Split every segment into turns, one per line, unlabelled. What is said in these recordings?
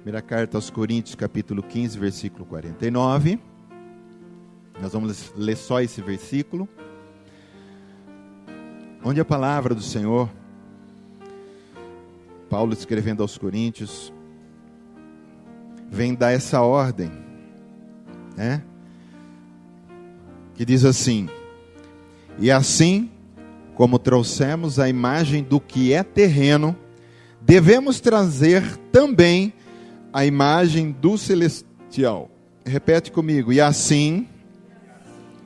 Primeira carta aos Coríntios, capítulo 15, versículo 49. Nós vamos ler só esse versículo, onde a palavra do Senhor, Paulo escrevendo aos Coríntios, vem dar essa ordem, né? Que diz assim: e assim como trouxemos a imagem do que é terreno, devemos trazer também a imagem do celestial. Repete comigo. E assim,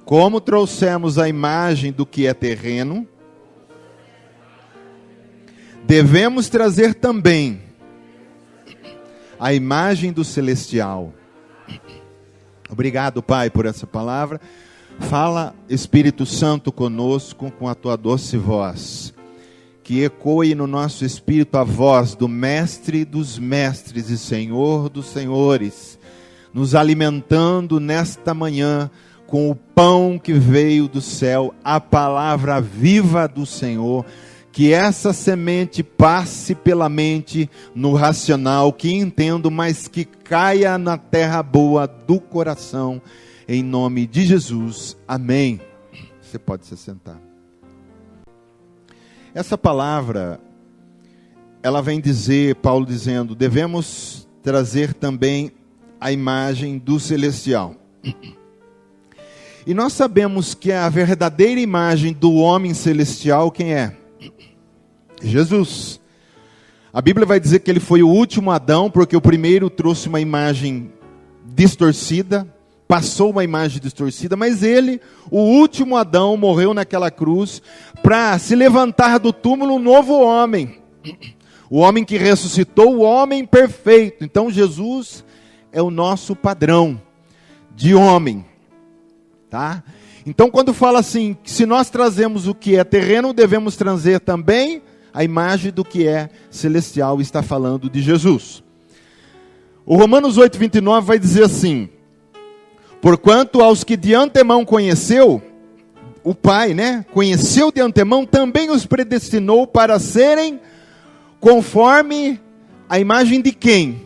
como trouxemos a imagem do que é terreno, devemos trazer também a imagem do celestial. Obrigado, Pai, por essa palavra. Fala, Espírito Santo, conosco com a tua doce voz, que ecoe no nosso espírito a voz do Mestre dos mestres e Senhor dos senhores, nos alimentando nesta manhã com o pão que veio do céu, a palavra viva do Senhor. Que essa semente passe pela mente no racional, que entendo, mas que caia na terra boa do coração, em nome de Jesus. Amém. Você pode se sentar. Essa palavra, ela vem dizer, Paulo dizendo, devemos trazer também a imagem do celestial. E nós sabemos que a verdadeira imagem do homem celestial, quem é? Jesus. A Bíblia vai dizer que ele foi o último Adão, porque o primeiro trouxe uma imagem distorcida, passou uma imagem distorcida, mas ele, o último Adão, morreu naquela cruz para se levantar do túmulo um novo homem. O homem que ressuscitou, o homem perfeito. Então Jesus é o nosso padrão de homem, tá? Então quando fala assim, que se nós trazemos o que é terreno, devemos trazer também a imagem do que é celestial, está falando de Jesus. O Romanos 8:29 vai dizer assim: porquanto aos que de antemão conheceu, o Pai, né? Conheceu de antemão, também os predestinou para serem conforme a imagem de quem?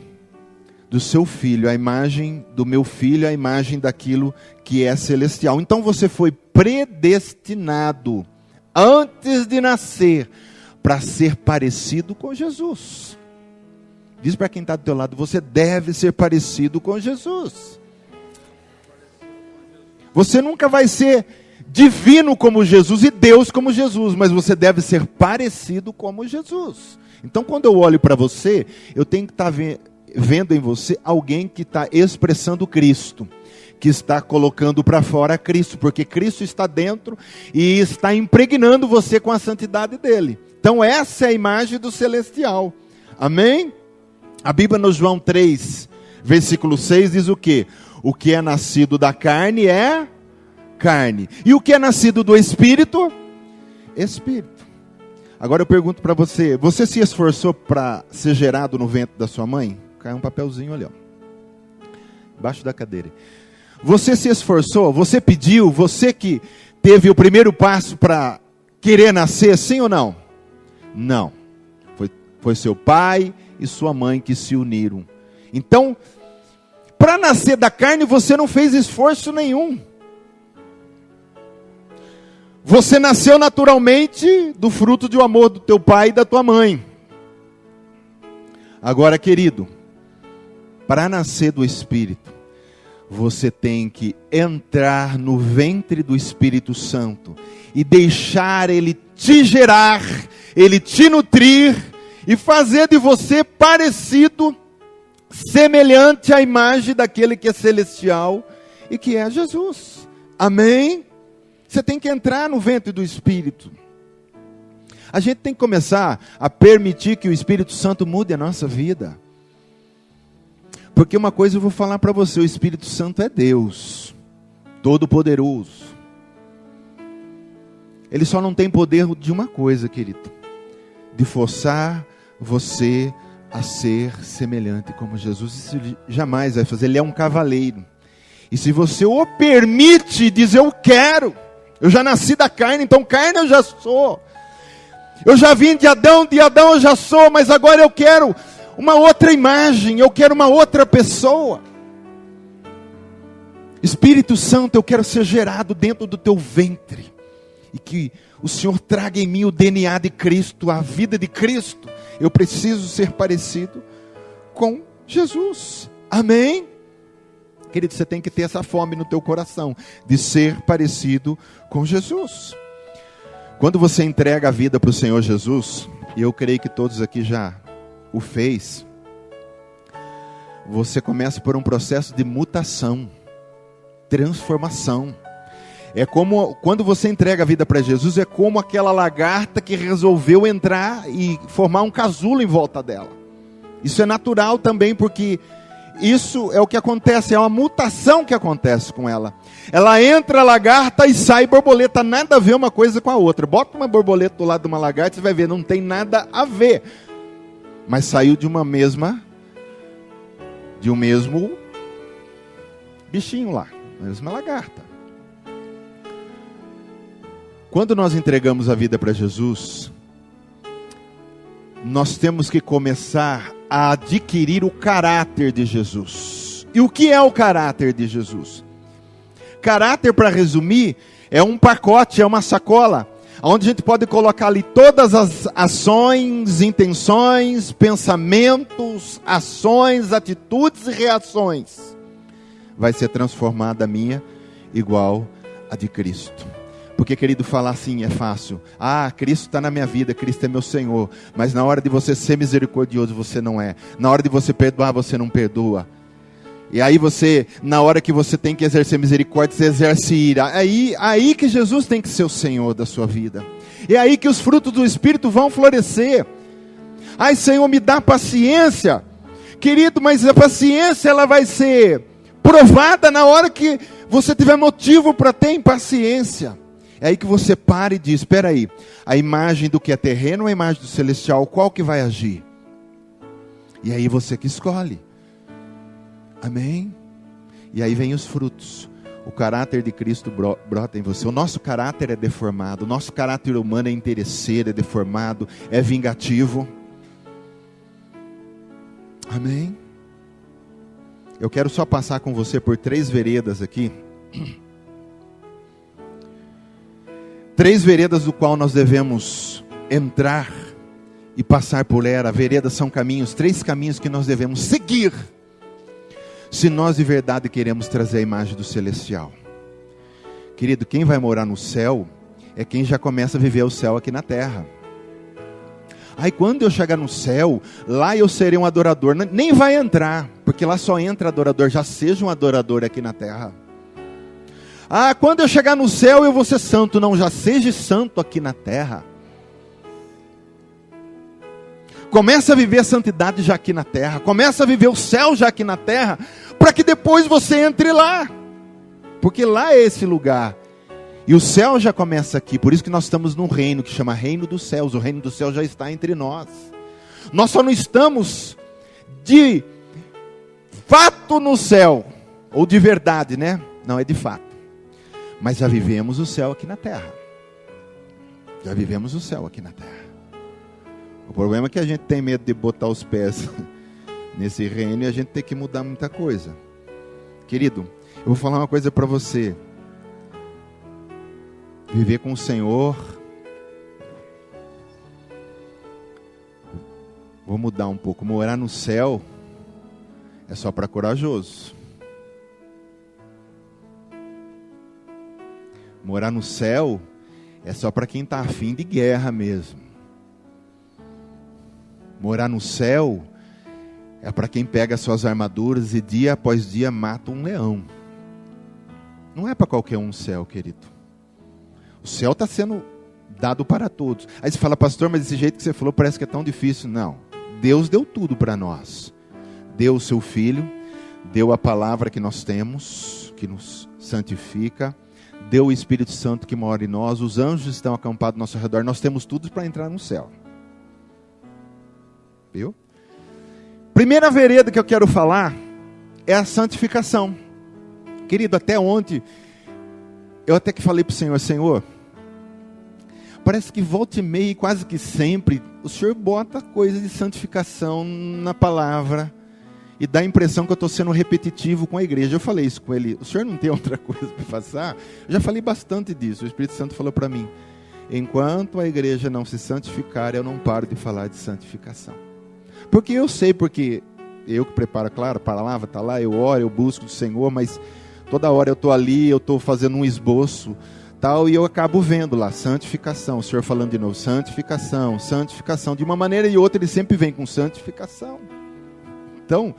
Do seu Filho, a imagem do meu Filho, a imagem daquilo que é celestial. Então você foi predestinado, antes de nascer, para ser parecido com Jesus. Diz para quem está do teu lado, você deve ser parecido com Jesus. Você nunca vai ser divino como Jesus e Deus como Jesus, mas você deve ser parecido como Jesus. Então quando eu olho para você, eu tenho que estar vendo em você alguém que está expressando Cristo, que está colocando para fora Cristo, porque Cristo está dentro e está impregnando você com a santidade dele. Então essa é a imagem do celestial. Amém? A Bíblia no João 3, versículo 6 diz o quê? O que é nascido da carne é carne. E o que é nascido do Espírito? Espírito. Agora eu pergunto para você, você se esforçou para ser gerado no ventre da sua mãe? Caiu um papelzinho ali, ó, embaixo da cadeira. Você se esforçou? Você pediu? Você que teve o primeiro passo para querer nascer, sim ou não? Não. Foi seu pai e sua mãe que se uniram. Então, para nascer da carne, você não fez esforço nenhum. Você nasceu naturalmente do fruto do amor do teu pai e da tua mãe. Agora, querido, para nascer do Espírito, você tem que entrar no ventre do Espírito Santo e deixar ele te gerar, ele te nutrir e fazer de você parecido, semelhante à imagem daquele que é celestial e que é Jesus. Amém? Você tem que entrar no ventre do Espírito. A gente tem que começar a permitir que o Espírito Santo mude a nossa vida. Porque uma coisa eu vou falar para você, o Espírito Santo é Deus, Todo-Poderoso. Ele só não tem poder de uma coisa, querido, de forçar você a ser semelhante como Jesus. Isso ele jamais vai fazer, ele é um cavaleiro. E se você o permite, diz eu quero, eu já nasci da carne, então carne eu já sou. Eu já vim de Adão eu já sou, mas agora eu quero uma outra imagem, eu quero uma outra pessoa. Espírito Santo, eu quero ser gerado dentro do teu ventre, e que o Senhor traga em mim o DNA de Cristo, a vida de Cristo. Eu preciso ser parecido com Jesus. Amém? Querido, você tem que ter essa fome no teu coração, de ser parecido com Jesus. Quando você entrega a vida para o Senhor Jesus, e eu creio que todos aqui já o fez, você começa por um processo de mutação, transformação. É como, quando você entrega a vida para Jesus, é como aquela lagarta que resolveu entrar e formar um casulo em volta dela. Isso é natural também, porque isso é o que acontece, é uma mutação que acontece com ela. Ela entra lagarta e sai borboleta, nada a ver uma coisa com a outra. Bota uma borboleta do lado de uma lagarta, você vai ver, não tem nada a ver. Mas saiu de um mesmo bichinho lá, mesma lagarta. Quando nós entregamos a vida para Jesus, nós temos que começar a adquirir o caráter de Jesus. E o que é o caráter de Jesus? Caráter, para resumir, é um pacote, é uma sacola, onde a gente pode colocar ali todas as ações, intenções, pensamentos, ações, atitudes e reações. Vai ser transformada a minha igual a de Cristo. Porque, querido, falar assim é fácil. Ah, Cristo está na minha vida, Cristo é meu Senhor. Mas na hora de você ser misericordioso, você não é. Na hora de você perdoar, você não perdoa. E aí você, na hora que você tem que exercer misericórdia, você exerce ira. Aí que Jesus tem que ser o Senhor da sua vida. É aí que os frutos do Espírito vão florescer. Ai, Senhor, me dá paciência. Querido, mas a paciência ela vai ser provada na hora que você tiver motivo para ter impaciência. É aí que você para e diz, espera aí, a imagem do que é terreno ou a imagem do celestial, qual que vai agir? E aí você que escolhe. Amém? E aí vem os frutos. O caráter de Cristo brota em você. O nosso caráter é deformado. O nosso caráter humano é interesseiro, é deformado, é vingativo. Amém? Eu quero só passar com você por 3 veredas aqui. 3 veredas do qual nós devemos entrar e passar por ela. Veredas são caminhos, 3 caminhos que nós devemos seguir, se nós de verdade queremos trazer a imagem do celestial. Querido, quem vai morar no céu é quem já começa a viver o céu aqui na terra. Aí quando eu chegar no céu, lá eu serei um adorador. Nem vai entrar, porque lá só entra adorador. Já seja um adorador aqui na terra. Ah, quando eu chegar no céu eu vou ser santo. Não, já seja santo aqui na terra. Começa a viver a santidade já aqui na terra. Começa a viver o céu já aqui na terra, para que depois você entre lá. Porque lá é esse lugar. E o céu já começa aqui. Por isso que nós estamos num reino que chama Reino dos Céus. O reino dos céus já está entre nós. Nós só não estamos de fato no céu. Ou de verdade, né? Não, é de fato. Mas já vivemos o céu aqui na terra. Já vivemos o céu aqui na terra. O problema é que a gente tem medo de botar os pés nesse reino e a gente tem que mudar muita coisa. Querido, eu vou falar uma coisa para você. Viver com o Senhor, vou mudar um pouco. Morar no céu é só para corajoso. Morar no céu é só para quem está afim de guerra mesmo. Morar no céu é para quem pega suas armaduras e dia após dia mata um leão. Não é para qualquer um o céu, querido. O céu está sendo dado para todos. Aí você fala, pastor, mas desse jeito que você falou parece que é tão difícil. Não, Deus deu tudo para nós. Deu o seu Filho, deu a palavra que nós temos, que nos santifica, deu o Espírito Santo que mora em nós, os anjos estão acampados ao nosso redor, nós temos tudo para entrar no céu. Viu? Primeira vereda que eu quero falar é a santificação. Querido, até ontem, eu até que falei para o Senhor, parece que volta e meia, quase que sempre, o senhor bota coisa de santificação na palavra e dá a impressão que eu estou sendo repetitivo com a igreja. Eu falei isso com ele, o senhor não tem outra coisa para passar? Eu já falei bastante disso, o Espírito Santo falou para mim, enquanto a igreja não se santificar, eu não paro de falar de santificação. Porque eu sei, porque eu que preparo, claro, a palavra está lá, eu oro, eu busco do Senhor, mas toda hora eu estou ali, eu estou fazendo um esboço, tal, e eu acabo vendo lá, santificação, o Senhor falando de novo, santificação, santificação, de uma maneira e outra ele sempre vem com santificação. Então,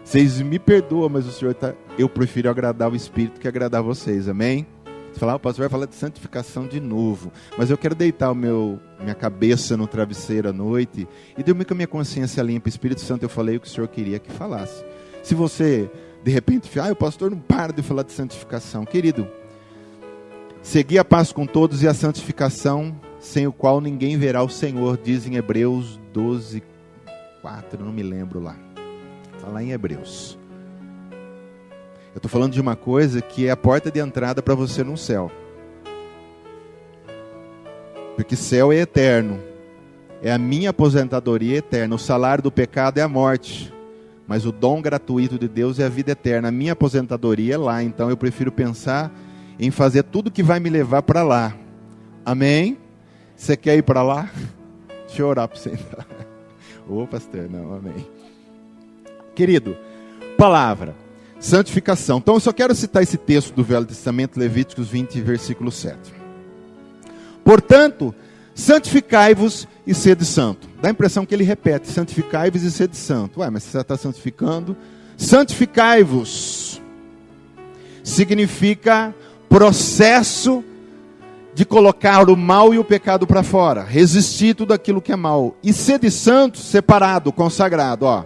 vocês me perdoam, mas o Senhor eu prefiro agradar o Espírito que agradar vocês, amém? Você fala, o pastor vai falar de santificação de novo, mas eu quero deitar minha cabeça no travesseiro à noite e dormir com a minha consciência limpa. Espírito Santo, eu falei o que o Senhor queria que falasse. Se você, de repente, o pastor não para de falar de santificação, querido, segui a paz com todos e a santificação, sem o qual ninguém verá o Senhor, diz em Hebreus 12, 4, não me lembro lá. Está lá em Hebreus. Eu estou falando de uma coisa que é a porta de entrada para você no céu. Porque céu é eterno. É a minha aposentadoria eterna. O salário do pecado é a morte. Mas o dom gratuito de Deus é a vida eterna. A minha aposentadoria é lá. Então eu prefiro pensar em fazer tudo que vai me levar para lá. Amém? Você quer ir para lá? Deixa eu orar para você então. Ô pastor, não, amém. Querido, palavra, santificação. Então eu só quero citar esse texto do Velho Testamento, Levíticos 20, versículo 7. Portanto, santificai-vos e sede santo. Dá a impressão que ele repete, santificai-vos e sede santo. Ué, mas você já está santificando? Santificai-vos significa processo de colocar o mal e o pecado para fora, resistir tudo aquilo que é mal. E sede santo, separado, consagrado, ó.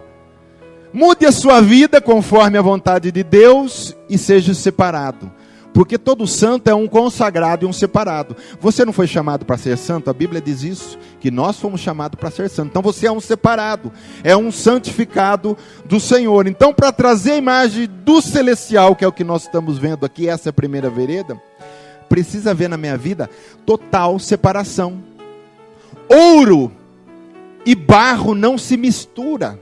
Mude a sua vida conforme a vontade de Deus e seja separado. Porque todo santo é um consagrado e um separado. Você não foi chamado para ser santo? A Bíblia diz isso, que nós fomos chamados para ser santo. Então você é um separado, é um santificado do Senhor. Então, para trazer a imagem do celestial, que é o que nós estamos vendo aqui, essa é a primeira vereda, precisa haver na minha vida total separação. Ouro e barro não se mistura.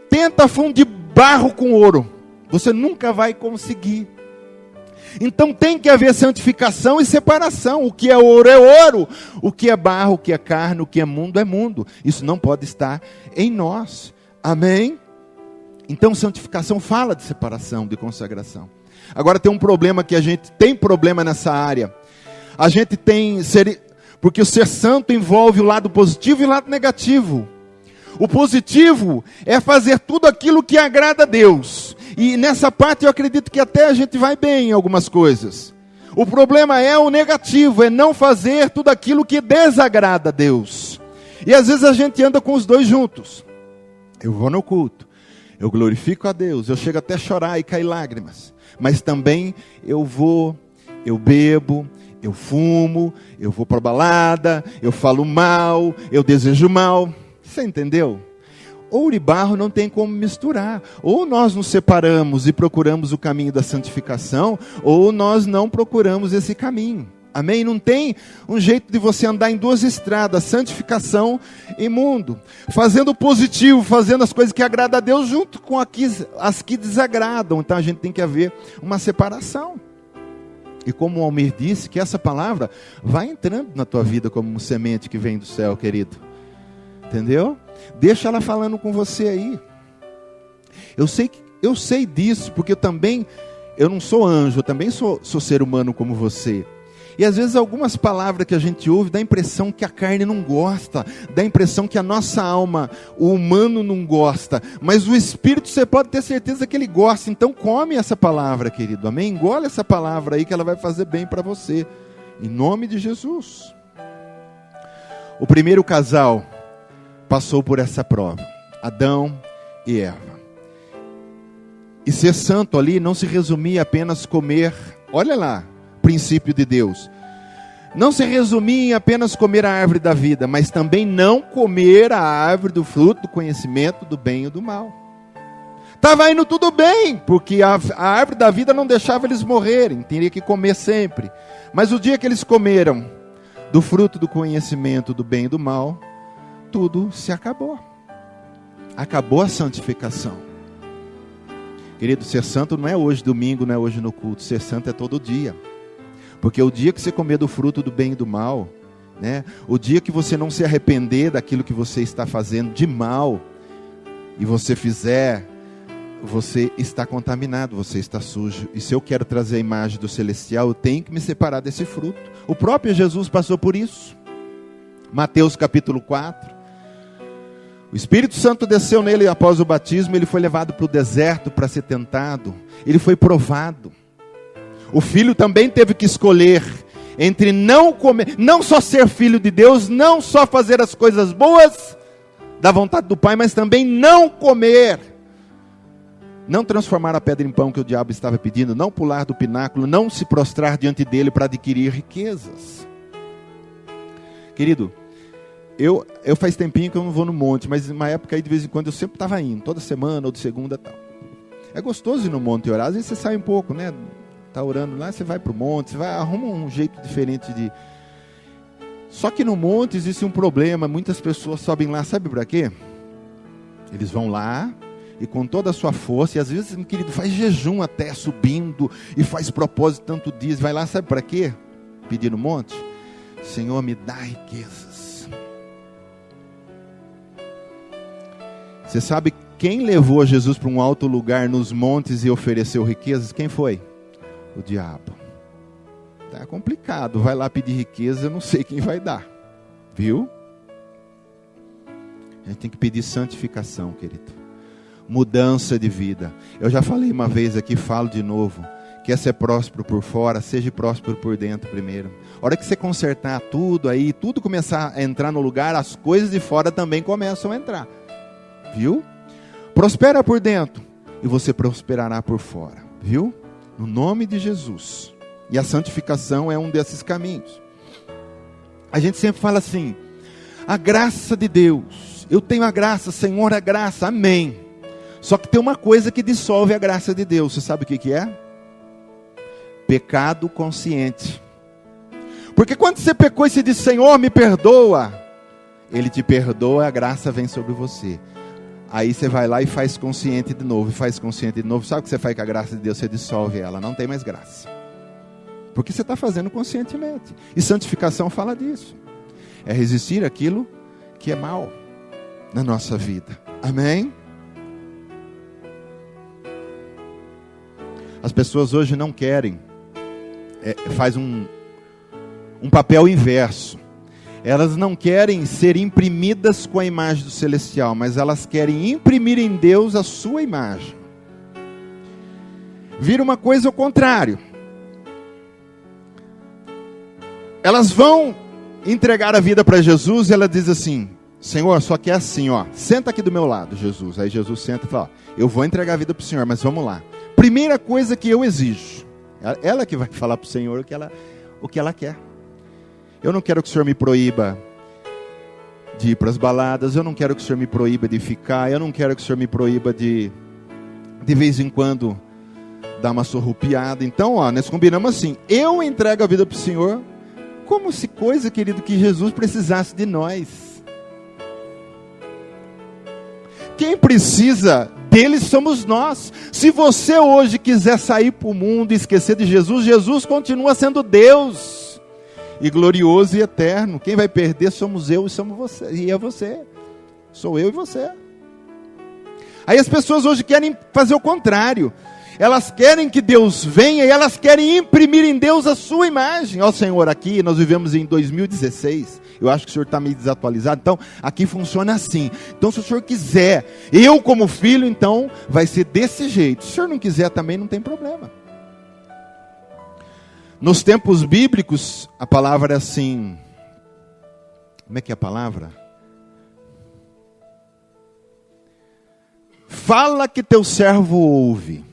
Tenta fundir barro com ouro, você nunca vai conseguir. Então tem que haver santificação e separação. O que é ouro é ouro, o que é barro, o que é carne, o que é mundo é mundo. Isso não pode estar em nós, amém? Então santificação fala de separação, de consagração. Agora tem um problema que a gente tem problema nessa área. A gente tem, porque o ser santo envolve o lado positivo e o lado negativo. O positivo é fazer tudo aquilo que agrada a Deus. E nessa parte eu acredito que até a gente vai bem em algumas coisas. O problema é o negativo, é não fazer tudo aquilo que desagrada a Deus. E às vezes a gente anda com os dois juntos. Eu vou no culto, eu glorifico a Deus, eu chego até a chorar e cair lágrimas. Mas também eu bebo, eu fumo, eu vou para a balada, eu falo mal, eu desejo mal. Você entendeu? Ouro e barro não tem como misturar. Ou nós nos separamos e procuramos o caminho da santificação, ou nós não procuramos esse caminho. Amém? Não tem um jeito de você andar em duas estradas, santificação e mundo. Fazendo o positivo, fazendo as coisas que agradam a Deus, junto com as que desagradam. Então a gente tem que haver uma separação. E como o Almir disse, que essa palavra vai entrando na tua vida como uma semente que vem do céu, querido. Entendeu? Deixa ela falando com você aí. Eu sei disso, porque eu não sou anjo, eu também sou ser humano como você. E às vezes algumas palavras que a gente ouve, dá a impressão que a carne não gosta, dá a impressão que a nossa alma, o humano não gosta, mas o Espírito você pode ter certeza que ele gosta. Então come essa palavra, querido, amém? Engole essa palavra aí que ela vai fazer bem para você, em nome de Jesus. O primeiro casal passou por essa prova, Adão e Eva. E ser santo ali não se resumia apenas comer, olha lá, princípio de Deus. Não se resumia em apenas comer a árvore da vida, mas também não comer a árvore do fruto do conhecimento do bem e do mal. Estava indo tudo bem, porque a árvore da vida não deixava eles morrerem, teria que comer sempre. Mas o dia que eles comeram, do fruto do conhecimento do bem e do mal, tudo se acabou. Acabou a santificação. Querido, ser santo não é hoje domingo, não é hoje no culto. Ser santo é todo dia. Porque o dia que você comer do fruto do bem e do mal, né? O dia que você não se arrepender daquilo que você está fazendo de mal, e você fizer, você está contaminado, você está sujo. E se eu quero trazer a imagem do celestial, eu tenho que me separar desse fruto. O próprio Jesus passou por isso. Mateus capítulo 4. O Espírito Santo desceu nele após o batismo, ele foi levado para o deserto para ser tentado. Ele foi provado. O filho também teve que escolher entre não comer, não só ser filho de Deus, não só fazer as coisas boas da vontade do Pai, mas também não comer. Não transformar a pedra em pão que o diabo estava pedindo, não pular do pináculo, não se prostrar diante dele para adquirir riquezas. Querido, eu faz tempinho que eu não vou no monte, mas numa época aí de vez em quando eu sempre estava indo, toda semana ou de segunda e tal. É gostoso ir no monte orar, às vezes você sai um pouco, né? Está orando lá, você vai para o monte, você vai, arruma um jeito diferente de... Só que no monte existe um problema, muitas pessoas sobem lá, sabe para quê? Eles vão lá e com toda a sua força, e às vezes, meu querido, faz jejum até subindo, e faz propósito tanto dias, vai lá, sabe para quê? Pedir no monte? Senhor, me dá riquezas. Você sabe quem levou Jesus para um alto lugar nos montes e ofereceu riquezas? Quem foi? O diabo. Tá complicado, vai lá pedir riqueza, eu não sei quem vai dar, viu? A gente tem que pedir santificação, querido, mudança de vida. Eu já falei uma vez aqui, falo de novo. Quer ser próspero por fora, seja próspero por dentro primeiro. A hora que você consertar tudo aí, tudo começar a entrar no lugar, as coisas de fora também começam a entrar, viu? Prospera por dentro e você prosperará por fora, viu? No nome de Jesus. E a santificação é um desses caminhos. A gente sempre fala assim, a graça de Deus, eu tenho a graça, Senhor, a graça, amém. Só que tem uma coisa que dissolve a graça de Deus, você sabe o que é? Pecado consciente. Porque quando você pecou e você diz, Senhor, me perdoa, Ele te perdoa, a graça vem sobre você. Aí você vai lá e faz consciente de novo, sabe o que você faz com a graça de Deus? Você dissolve ela, não tem mais graça. Porque você está fazendo conscientemente. E santificação fala disso. É resistir àquilo que é mal na nossa vida. Amém? As pessoas hoje não querem, faz um papel inverso. Elas não querem ser imprimidas com a imagem do celestial, mas elas querem imprimir em Deus a sua imagem. Vira uma coisa ao contrário. Elas vão entregar a vida para Jesus e ela diz assim, Senhor, só que é assim, ó, senta aqui do meu lado, Jesus. Aí Jesus senta e fala, ó, eu vou entregar a vida para o Senhor, mas vamos lá. Primeira coisa que eu exijo, ela que vai falar para o Senhor o que ela quer. Eu não quero que o Senhor me proíba de ir para as baladas, eu não quero que o Senhor me proíba de ficar, eu não quero que o Senhor me proíba de vez em quando dar uma sorrupiada. Então, ó, nós combinamos assim, eu entrego a vida para o Senhor, como se coisa, querido, que Jesus precisasse de nós. Quem precisa dele somos nós. Se você hoje quiser sair para o mundo e esquecer de Jesus, Jesus continua sendo Deus. E glorioso e eterno. Quem vai perder somos eu e somos você. E é você. Sou eu e você. Aí as pessoas hoje querem fazer o contrário. Elas querem que Deus venha e elas querem imprimir em Deus a sua imagem. Ó Senhor, aqui nós vivemos em 2016. Eu acho que o Senhor está meio desatualizado. Então, aqui funciona assim. Então, se o Senhor quiser, eu como filho, então, vai ser desse jeito. Se o Senhor não quiser também, não tem problema. Nos tempos bíblicos, a palavra é assim. Como é que é a palavra? Fala que teu servo ouve.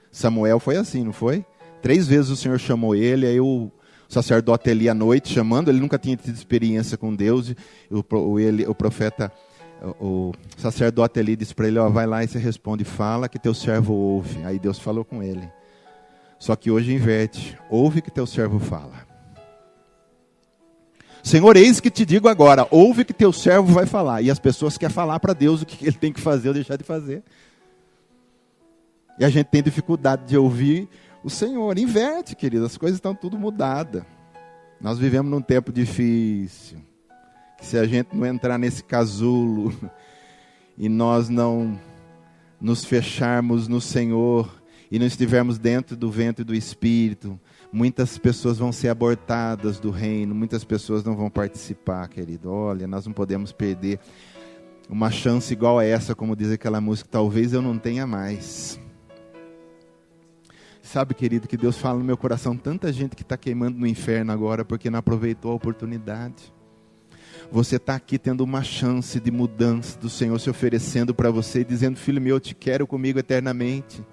Samuel foi assim, não foi? 3 vezes o Senhor chamou ele, aí o sacerdote ali à noite chamando, ele nunca tinha tido experiência com Deus, o profeta, o sacerdote ali disse para ele, ó, vai lá e você responde, fala que teu servo ouve. Aí Deus falou com ele. Só que hoje inverte, ouve que teu servo fala. Senhor, eis que te digo agora, ouve que teu servo vai falar. E as pessoas querem falar para Deus o que ele tem que fazer ou deixar de fazer. E a gente tem dificuldade de ouvir o Senhor. Inverte, querido, as coisas estão tudo mudadas. Nós vivemos num tempo difícil. Que se a gente não entrar nesse casulo e nós não nos fecharmos no Senhor e não estivermos dentro do ventre do Espírito, muitas pessoas vão ser abortadas do reino, muitas pessoas não vão participar, querido. Olha, nós não podemos perder uma chance igual a essa, como diz aquela música, talvez eu não tenha mais. Sabe, querido, que Deus fala no meu coração, tanta gente que está queimando no inferno agora, porque não aproveitou a oportunidade. Você está aqui tendo uma chance de mudança do Senhor se oferecendo para você, dizendo, filho meu, eu te quero comigo eternamente.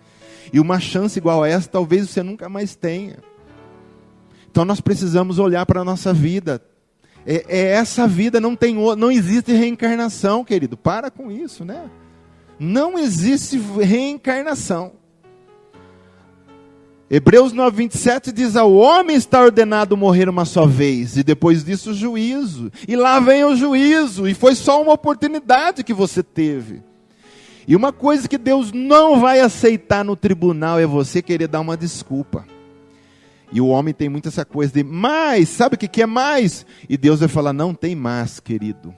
E uma chance igual a essa, talvez você nunca mais tenha. Então nós precisamos olhar para a nossa vida. Essa vida, não existe reencarnação, querido. Para com isso, né? Não existe reencarnação. Hebreus 9:27 diz, ao homem está ordenado morrer uma só vez, e depois disso o juízo. E lá vem o juízo, e foi só uma oportunidade que você teve. E uma coisa que Deus não vai aceitar no tribunal é você querer dar uma desculpa. E o homem tem muito essa coisa de mais, sabe o que é mais? E Deus vai falar, não tem mais, querido.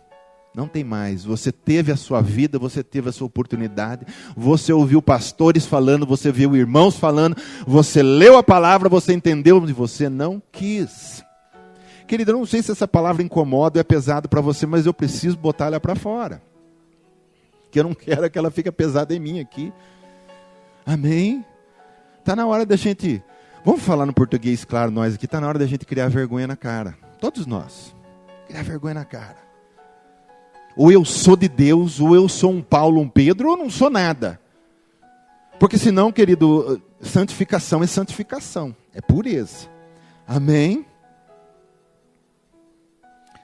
Não tem mais. Você teve a sua vida, você teve a sua oportunidade. Você ouviu pastores falando, você viu irmãos falando, você leu a palavra, você entendeu e você não quis. Querido, eu não sei se essa palavra incomoda ou é pesado para você, mas eu preciso botar ela para fora. Que eu não quero que ela fique pesada em mim aqui. Amém? Está na hora da gente... Vamos falar no português, claro, nós aqui. Está na hora da gente criar vergonha na cara. Todos nós. Criar vergonha na cara. Ou eu sou de Deus, ou eu sou um Paulo, um Pedro, ou eu não sou nada. Porque senão, querido, santificação é santificação. É pureza. Amém?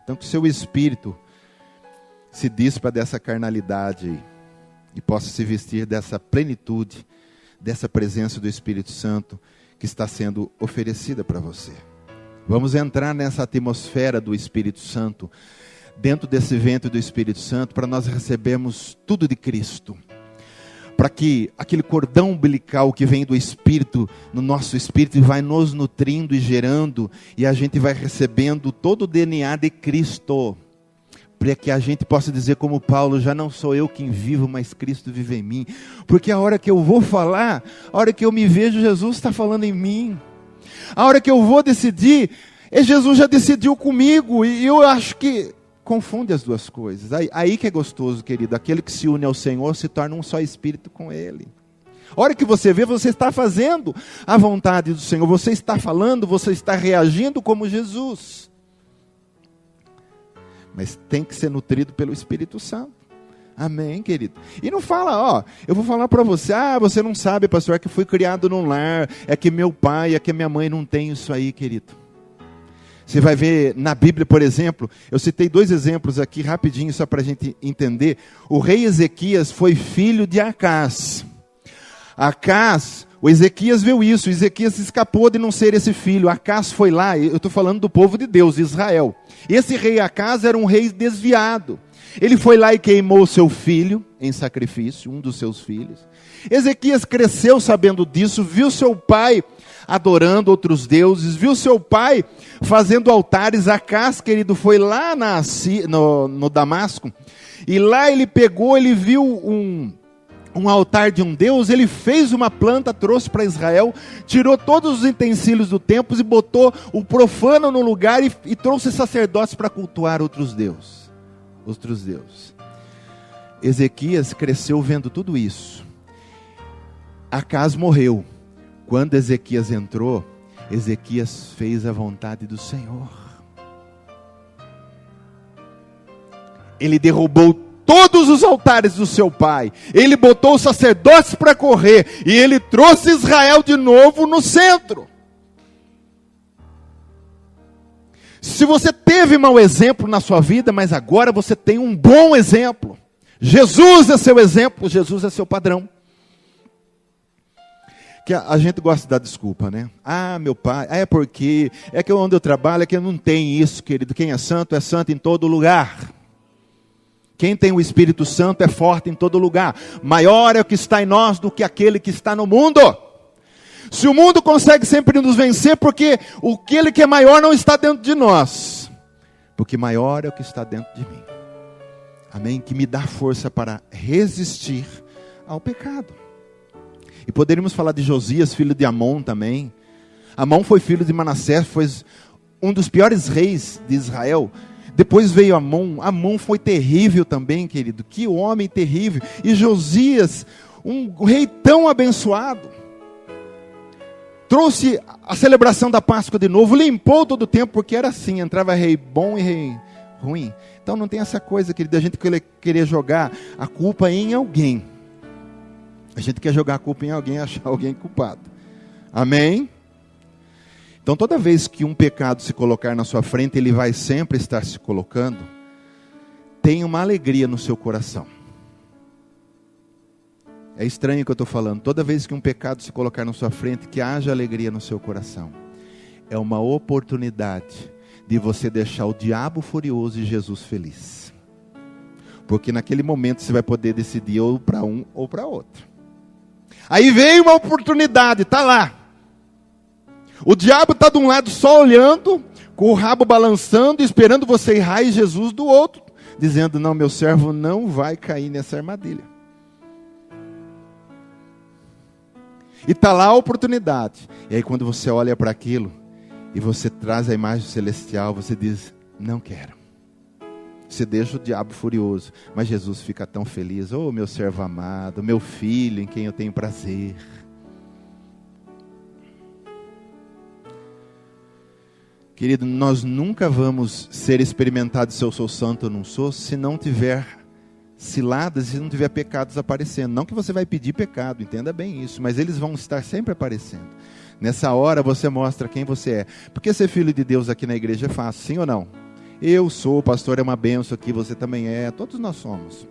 Então que o seu espírito se dispa dessa carnalidade aí, e possa se vestir dessa plenitude, dessa presença do Espírito Santo que está sendo oferecida para você. Vamos entrar nessa atmosfera do Espírito Santo, dentro desse ventre do Espírito Santo, para nós recebermos tudo de Cristo. Para que aquele cordão umbilical que vem do Espírito, no nosso Espírito, vai nos nutrindo e gerando, e a gente vai recebendo todo o DNA de Cristo. Para que a gente possa dizer como Paulo, já não sou eu quem vivo, mas Cristo vive em mim. Porque a hora que eu vou falar, a hora que eu me vejo, Jesus está falando em mim. A hora que eu vou decidir, Jesus já decidiu comigo. E eu acho que confunde as duas coisas. Aí que é gostoso, querido. Aquele que se une ao Senhor se torna um só espírito com Ele. A hora que você vê, você está fazendo a vontade do Senhor. Você está falando, você está reagindo como Jesus. Mas tem que ser nutrido pelo Espírito Santo. Amém, querido? E não fala, eu vou falar para você, você não sabe, pastor, é que fui criado num lar, é que meu pai, é que minha mãe não tem isso aí, querido. Você vai ver na Bíblia, por exemplo, eu citei 2 exemplos aqui rapidinho, só para a gente entender. O rei Ezequias foi filho de Acás. O Ezequias viu isso, Ezequias escapou de não ser esse filho. Acás foi lá, eu estou falando do povo de Deus, Israel. Esse rei Acás era um rei desviado. Ele foi lá e queimou seu filho em sacrifício, um dos seus filhos. Ezequias cresceu sabendo disso, viu seu pai adorando outros deuses, viu seu pai fazendo altares. Acás, querido, foi lá no Damasco, e lá ele viu um altar de um Deus, ele fez uma planta, trouxe para Israel, tirou todos os utensílios do templo e botou o profano no lugar e trouxe sacerdotes para cultuar outros deuses. Ezequias cresceu vendo tudo isso. Acás morreu. Quando Ezequias entrou, Ezequias fez a vontade do Senhor. Ele derrubou todos os altares do seu pai. Ele botou os sacerdotes para correr. E ele trouxe Israel de novo no centro. Se você teve mau exemplo na sua vida, mas agora você tem um bom exemplo. Jesus é seu exemplo, Jesus é seu padrão. que a gente gosta de dar desculpa, né? Ah, meu pai, é porque, é que onde eu trabalho é que não tem isso, querido. Quem é santo em todo lugar. Quem tem o Espírito Santo é forte em todo lugar. Maior é o que está em nós do que aquele que está no mundo. Se o mundo consegue sempre nos vencer, porque aquele que é maior não está dentro de nós. Porque maior é o que está dentro de mim. Amém? Que me dá força para resistir ao pecado. E poderíamos falar de Josias, filho de Amon também. Amon foi filho de Manassés, foi um dos piores reis de Israel. Depois veio Amon. Amon foi terrível também, querido. Que homem terrível. E Josias, um rei tão abençoado, trouxe a celebração da Páscoa de novo, limpou todo o tempo, porque era assim, entrava rei bom e rei ruim. Então não tem essa coisa, querido, a gente querer jogar a culpa em alguém. A gente quer jogar a culpa em alguém, achar alguém culpado. Amém? Então toda vez que um pecado se colocar na sua frente, ele vai sempre estar se colocando, tenha uma alegria no seu coração. É estranho o que eu estou falando. Toda vez que um pecado se colocar na sua frente, que haja alegria no seu coração. É uma oportunidade de você deixar o diabo furioso e Jesus feliz. Porque naquele momento você vai poder decidir ou para um ou para outro. Aí veio uma oportunidade, está lá. O diabo está de um lado só olhando, com o rabo balançando, esperando você errar, e Jesus do outro, dizendo, não, meu servo não vai cair nessa armadilha. E está lá a oportunidade. E aí quando você olha para aquilo, e você traz a imagem celestial, você diz, não quero. Você deixa o diabo furioso, mas Jesus fica tão feliz. Oh, meu servo amado, meu filho em quem eu tenho prazer. Querido, nós nunca vamos ser experimentados se eu sou santo ou não sou, se não tiver ciladas, se não tiver pecados aparecendo. Não que você vai pedir pecado, entenda bem isso, mas eles vão estar sempre aparecendo. Nessa hora você mostra quem você é. Porque ser filho de Deus aqui na igreja é fácil, sim ou não? Eu sou, o pastor é uma bênção aqui, você também é, todos nós somos.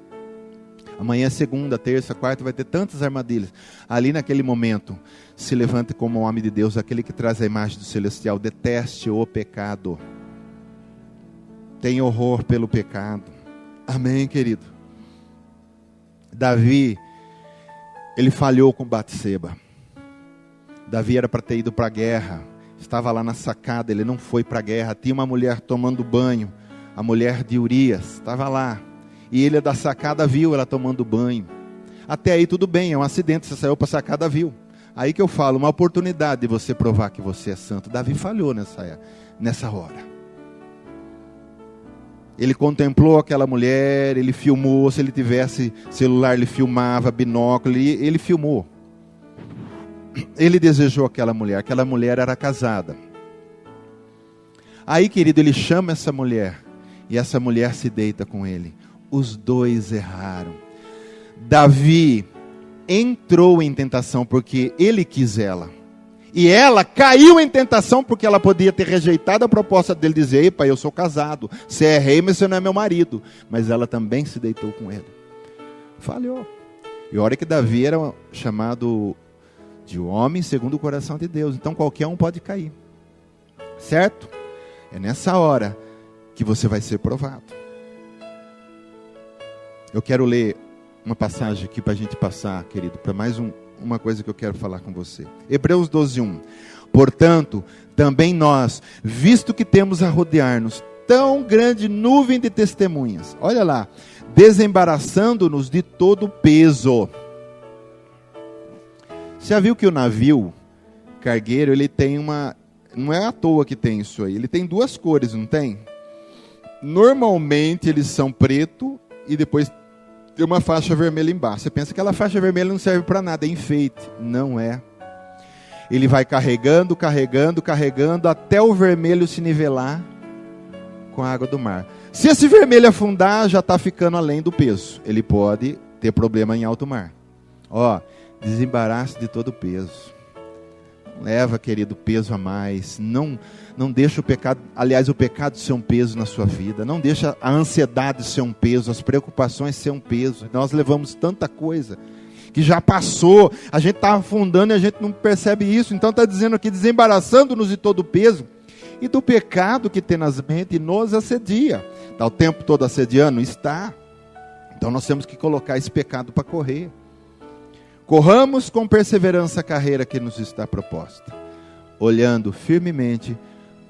Amanhã, segunda, terça, quarta, vai ter tantas armadilhas. Ali naquele momento, se levante como um homem de Deus, aquele que traz a imagem do celestial. Deteste o pecado. Tenha horror pelo pecado. Amém, querido? Davi, ele falhou com Batseba. Davi era para ter ido para a guerra. Estava lá na sacada, ele não foi para a guerra. Tinha uma mulher tomando banho, a mulher de Urias, estava lá. E ele da sacada viu ela tomando banho. Até aí tudo bem, é um acidente, você saiu para a sacada, viu. Aí que eu falo, uma oportunidade de você provar que você é santo. Davi falhou nessa hora. Ele contemplou aquela mulher, ele filmou, se ele tivesse celular ele filmava, binóculo, ele filmou. Ele desejou aquela mulher era casada. Aí, querido, ele chama essa mulher, e essa mulher se deita com ele. Os dois erraram. Davi entrou em tentação porque ele quis ela. E ela caiu em tentação porque ela podia ter rejeitado a proposta dele, dizer, epa, eu sou casado, você é rei, mas você não é meu marido. Mas ela também se deitou com ele. Falhou. E olha que Davi era chamado de homem segundo o coração de Deus. Então qualquer um pode cair. Certo? É nessa hora que você vai ser provado. Eu quero ler uma passagem aqui para a gente passar, querido, para mais uma coisa que eu quero falar com você. Hebreus 12:1. Portanto, também nós, visto que temos a rodear-nos tão grande nuvem de testemunhas, olha lá, desembaraçando-nos de todo o peso. Você já viu que o navio cargueiro, ele tem não é à toa que tem isso aí, ele tem duas cores, não tem? Normalmente eles são preto e depois tem uma faixa vermelha embaixo. Você pensa que aquela faixa vermelha não serve para nada, é enfeite. Não é. Ele vai carregando, carregando, carregando, até o vermelho se nivelar com a água do mar. Se esse vermelho afundar, já está ficando além do peso. Ele pode ter problema em alto mar. Ó, desembarace de todo o peso. Leva, querido, peso a mais. Não deixa o pecado, aliás, o pecado ser um peso na sua vida. Não deixa a ansiedade ser um peso, as preocupações ser um peso. Nós levamos tanta coisa que já passou, a gente está afundando e a gente não percebe isso. Então está dizendo aqui, desembaraçando-nos de todo o peso e do pecado que tenazmente nos assedia. Está o tempo todo assediando? Está. Então nós temos que colocar esse pecado para correr. Corramos com perseverança a carreira que nos está proposta, olhando firmemente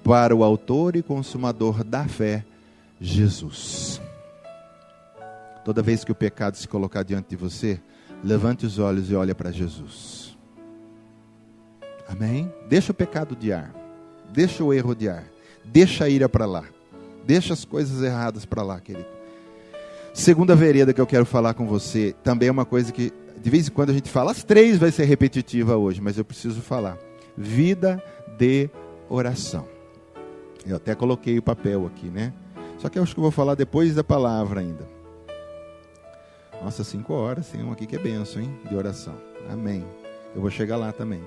para o autor e consumador da fé, Jesus. Toda vez que o pecado se colocar diante de você, levante os olhos e olhe para Jesus. Amém? Deixa o pecado odiar, deixa o erro odiar, deixa a ira para lá, deixa as coisas erradas para lá, querido. Segunda vereda que eu quero falar com você, também é uma coisa que de vez em quando a gente fala, as três vai ser repetitiva hoje, mas eu preciso falar. Vida de oração. Eu até coloquei o papel aqui, né? Só que eu acho que eu vou falar depois da palavra ainda. Nossa, 5 horas, tem um aqui que é bênção, hein? De oração. Amém. Eu vou chegar lá também.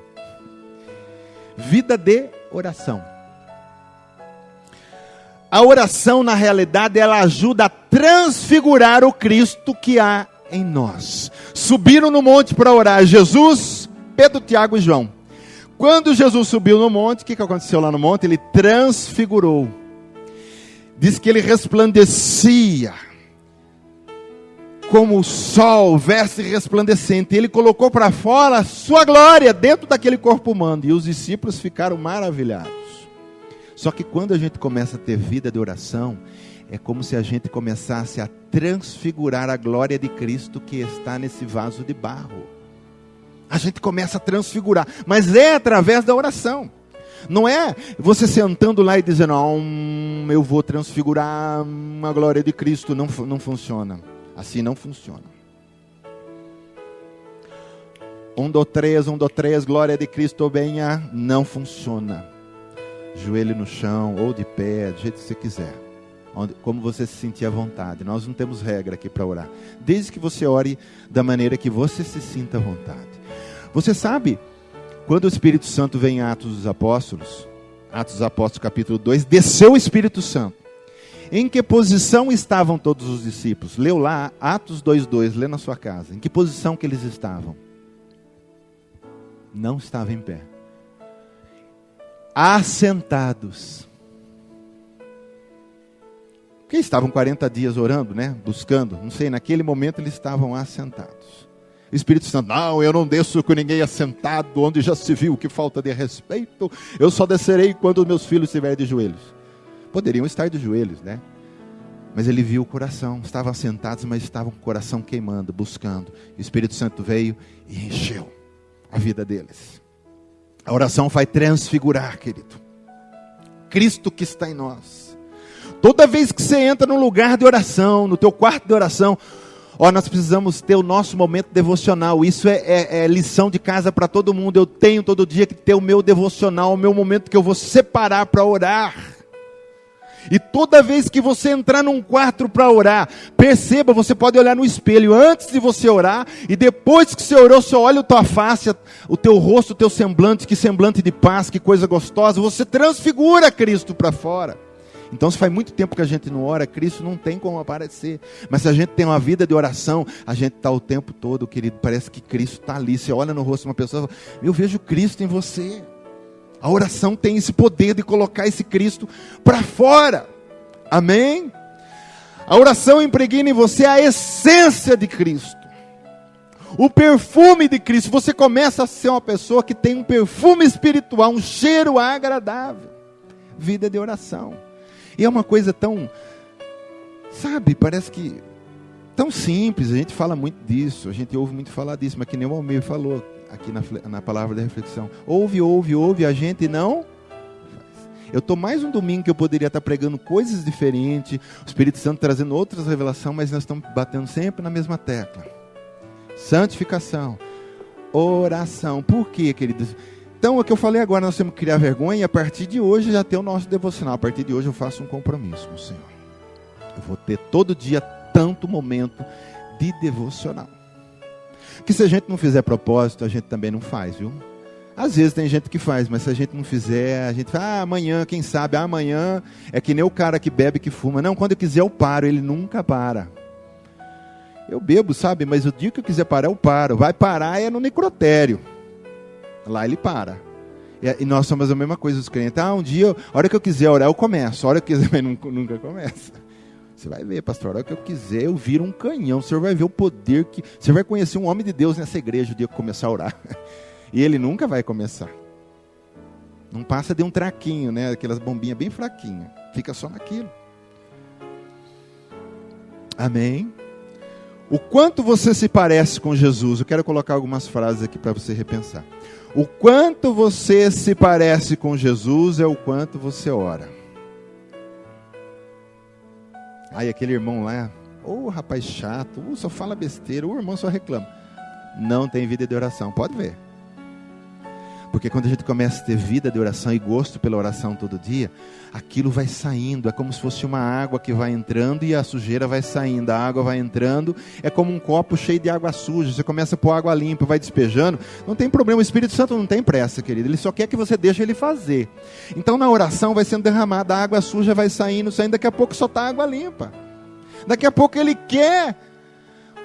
Vida de oração. A oração, na realidade, ela ajuda a transfigurar o Cristo que há em nós. Subiram no monte para orar Jesus, Pedro, Tiago e João. Quando Jesus subiu no monte, o que aconteceu lá no monte? Ele transfigurou. Diz que ele resplandecia como o sol, veste resplandecente. Ele colocou para fora a sua glória dentro daquele corpo humano. E os discípulos ficaram maravilhados. Só que quando a gente começa a ter vida de oração, é como se a gente começasse a transfigurar a glória de Cristo que está nesse vaso de barro. A gente começa a transfigurar, mas é através da oração. Não é você sentando lá e dizendo, eu vou transfigurar a glória de Cristo. Não funciona. Assim não funciona. 1, 2, 3, 1, 2, 3, glória de Cristo, venha. Não funciona. Joelho no chão, ou de pé, do jeito que você quiser. Como você se sentir à vontade. Nós não temos regra aqui para orar. Desde que você ore da maneira que você se sinta à vontade. Você sabe, quando o Espírito Santo vem em Atos dos Apóstolos capítulo 2, desceu o Espírito Santo. Em que posição estavam todos os discípulos? Leu lá, Atos 2:2, lê na sua casa. Em que posição que eles estavam? Não estavam em pé. Assentados. Porque estavam 40 dias orando, né? Buscando, não sei, naquele momento eles estavam assentados. O Espírito Santo, não, eu não desço com ninguém assentado, onde já se viu que falta de respeito, eu só descerei quando os meus filhos estiverem de joelhos. Poderiam estar de joelhos, né? Mas ele viu o coração, estavam assentados, mas estavam com o coração queimando, buscando. O Espírito Santo veio e encheu a vida deles. A oração vai transfigurar, querido. Cristo que está em nós. Toda vez que você entra num lugar de oração, no teu quarto de oração, nós precisamos ter o nosso momento devocional. Isso é lição de casa para todo mundo. Eu tenho todo dia que ter o meu devocional, o meu momento que eu vou separar para orar. E toda vez que você entrar num quarto para orar, perceba, você pode olhar no espelho antes de você orar, e depois que você orou, você olha a tua face, o teu rosto, o teu semblante, que semblante de paz, que coisa gostosa, você transfigura Cristo para fora. Então, se faz muito tempo que a gente não ora, Cristo não tem como aparecer. Mas se a gente tem uma vida de oração, a gente está o tempo todo, querido, parece que Cristo está ali. Você olha no rosto de uma pessoa e fala, eu vejo Cristo em você. A oração tem esse poder de colocar esse Cristo para fora. Amém? A oração impregna em você a essência de Cristo. O perfume de Cristo. Você começa a ser uma pessoa que tem um perfume espiritual, um cheiro agradável. Vida de oração. E é uma coisa tão, sabe, parece que tão simples, a gente fala muito disso, a gente ouve muito falar disso, mas que nem o Almir falou aqui na palavra da reflexão. Ouve, a gente não faz. Eu estou mais um domingo que eu poderia estar pregando coisas diferentes, o Espírito Santo trazendo outras revelações, mas nós estamos batendo sempre na mesma tecla. Santificação, oração. Por quê, queridos? Então, o que eu falei agora, nós temos que criar vergonha e a partir de hoje já ter o nosso devocional. A partir de hoje eu faço um compromisso com o Senhor. Eu vou ter todo dia tanto momento de devocional. Que se a gente não fizer propósito, a gente também não faz, viu? Às vezes tem gente que faz, mas se a gente não fizer, a gente fala, amanhã, quem sabe, amanhã é que nem o cara que bebe, que fuma. Não, quando eu quiser eu paro, ele nunca para. Eu bebo, sabe? Mas o dia que eu quiser parar, eu paro. Vai parar é no necrotério. Lá ele para. E nós somos a mesma coisa, os crentes. Um dia, a hora que eu quiser orar, eu começo. A hora que eu quiser, mas nunca começa. Você vai ver, pastor, a hora que eu quiser, eu viro um canhão. O senhor vai ver o poder que... Você vai conhecer um homem de Deus nessa igreja o dia que começar a orar. E ele nunca vai começar. Não passa de um traquinho, né? Aquelas bombinhas bem fraquinhas. Fica só naquilo. Amém? O quanto você se parece com Jesus? Eu quero colocar algumas frases aqui para você repensar. O quanto você se parece com Jesus é o quanto você ora. Aí aquele irmão lá, rapaz chato, só fala besteira, o irmão só reclama. Não tem vida de oração, pode ver. Porque quando a gente começa a ter vida de oração e gosto pela oração todo dia, aquilo vai saindo, é como se fosse uma água que vai entrando e a sujeira vai saindo, a água vai entrando, é como um copo cheio de água suja, você começa a pôr água limpa, vai despejando, não tem problema, o Espírito Santo não tem pressa, querido, ele só quer que você deixe ele fazer. Então na oração vai sendo derramada, a água suja vai saindo, daqui a pouco só está água limpa. Daqui a pouco ele quer,